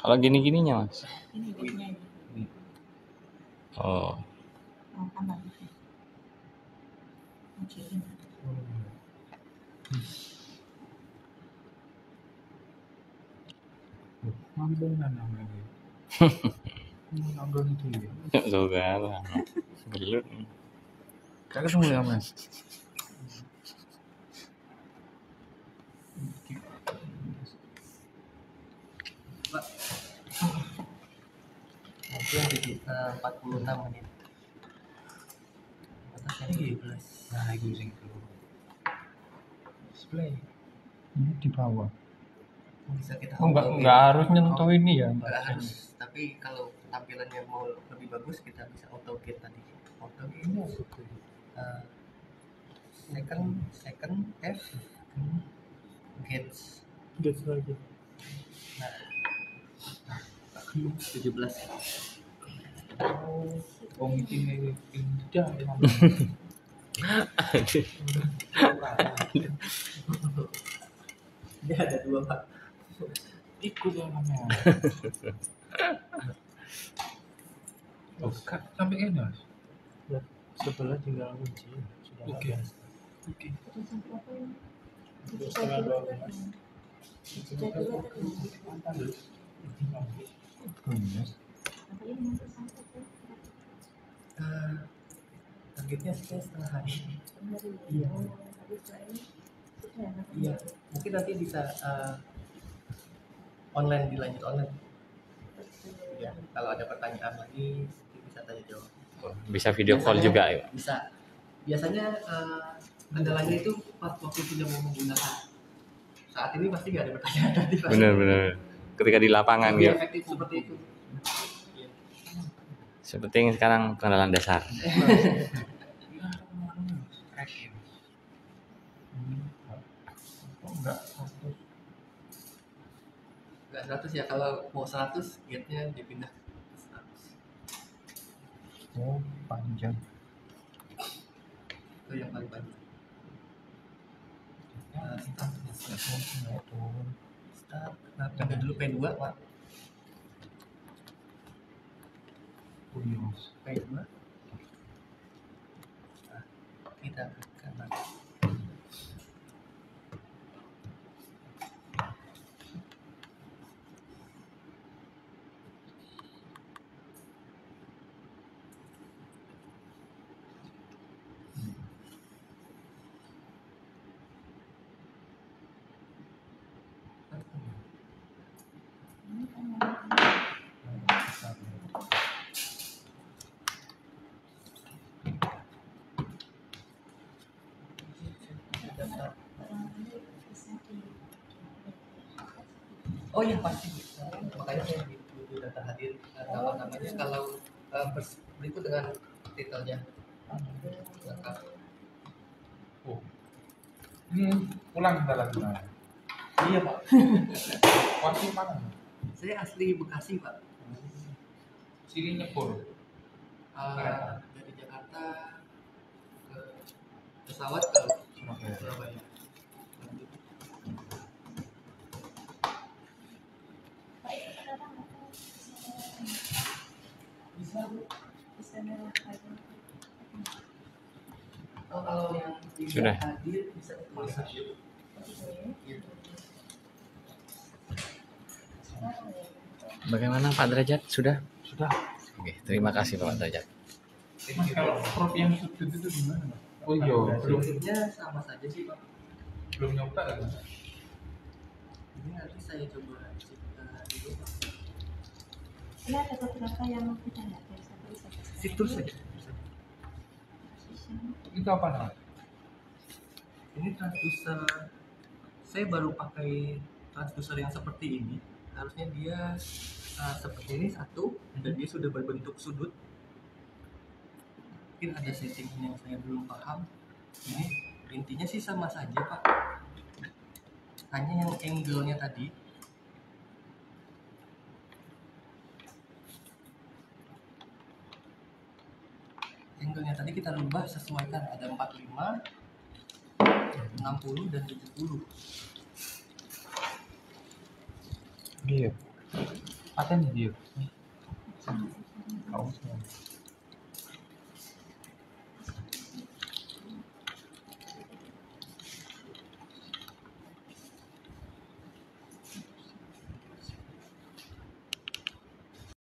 [SPEAKER 2] Kalau gini-gininya mas.
[SPEAKER 4] Ini bitnya ini.
[SPEAKER 2] Oh.
[SPEAKER 4] Oh, tambah gitu. Kecilin.
[SPEAKER 6] Nanggungan namanya. Nanggung itu ya.
[SPEAKER 2] Juga lah. Gelut.
[SPEAKER 6] Gak ketemu ya mas?
[SPEAKER 1] Pak. Mungkin di 46 menit. Atasnya 17.
[SPEAKER 6] Nah itu sing keluar.
[SPEAKER 1] Display.
[SPEAKER 7] Ini di bawah.
[SPEAKER 1] Bisa kita
[SPEAKER 7] Oh,
[SPEAKER 1] auto
[SPEAKER 7] nggak harus nyentuh ini ya.
[SPEAKER 1] Nggak harus, tapi kalau tampilannya mau lebih bagus kita bisa auto gate tadi. Auto gate ini second F gates.
[SPEAKER 7] Gas lagi.
[SPEAKER 1] Nah, 17.
[SPEAKER 6] Oh meetingnya pindah.
[SPEAKER 1] Dia ada 2 Pak.
[SPEAKER 6] Ikut ya namanya. Oh, sampai ini mas.
[SPEAKER 7] Sebelah tinggal kunci. Sudah
[SPEAKER 6] Oke.
[SPEAKER 7] ada.
[SPEAKER 6] Oke.
[SPEAKER 4] Putusan berapa ini?
[SPEAKER 7] 11:12.
[SPEAKER 4] 7,2 tadi.
[SPEAKER 7] Yes.
[SPEAKER 4] Apa ini nanti sampai ke
[SPEAKER 1] Targetnya saya setengah hari.
[SPEAKER 4] Iya. Habis ini sudah.
[SPEAKER 1] Iya, mungkin nanti bisa online, dilanjut online. Ya, kalau ada pertanyaan lagi bisa tanya jawab.
[SPEAKER 2] Bisa video call juga ya.
[SPEAKER 1] Bisa. Biasanya kendalanya itu pas waktu sudah mau menggunakan. Saat ini pasti nggak ada pertanyaan tadi.
[SPEAKER 2] Benar-benar. Ketika di lapangan
[SPEAKER 1] Lebih
[SPEAKER 2] ya.
[SPEAKER 1] efektif seperti itu. Iya.
[SPEAKER 2] Seperti yang sekarang pengenalan dasar.
[SPEAKER 7] Enggak.
[SPEAKER 1] Nggak 100 ya, kalau mau 100 gate-nya dipindah ke 100.
[SPEAKER 7] Oh, panjang.
[SPEAKER 1] Itu yang paling banyak. Start. Nah, pindah dulu P2 Pak. P2. Nah, kita ke kanan. Oh iya pasti, makanya saya di data hadir nama-namanya kalau berikut dengan titelnya lengkap.
[SPEAKER 6] Oh. Ini pulang kita lagi mas.
[SPEAKER 1] Iya Pak,
[SPEAKER 6] Pasti mana?
[SPEAKER 1] saya asli Bekasi Pak.
[SPEAKER 6] Sini nyebur.
[SPEAKER 1] Dari Jakarta ke pesawat ke Surabaya. Bisa Bu. Oh, kalau yang tidak
[SPEAKER 2] Sudah.
[SPEAKER 1] hadir bisa tulis hadir. Gitu.
[SPEAKER 2] Bagaimana Pak Derajat? Sudah?
[SPEAKER 6] Sudah.
[SPEAKER 2] Oke, terima kasih Pak Derajat.
[SPEAKER 7] Mas, kalau prof yang sudut itu gimana, Mas?
[SPEAKER 6] Oh iya, belum
[SPEAKER 1] Prinsipnya sama saja sih Pak.
[SPEAKER 6] belum nyoba kan?
[SPEAKER 1] Ini nanti saya coba cek dulu Pak.
[SPEAKER 4] Ini ada beberapa yang sudah nggak bisa tulis.
[SPEAKER 1] Situs ya.
[SPEAKER 6] Itu apa namanya?
[SPEAKER 1] Ini transducer. Saya baru pakai transducer yang seperti ini. Harusnya dia seperti ini satu dan dia sudah berbentuk sudut. Mungkin ada setting yang saya belum paham. Ini intinya sih sama saja Pak. Hanya yang angle-nya tadi. Angle-nya tadi kita rubah sesuaikan, ada 45 60 dan 70.
[SPEAKER 2] Iya.
[SPEAKER 6] Paten dia.
[SPEAKER 3] Kau semua.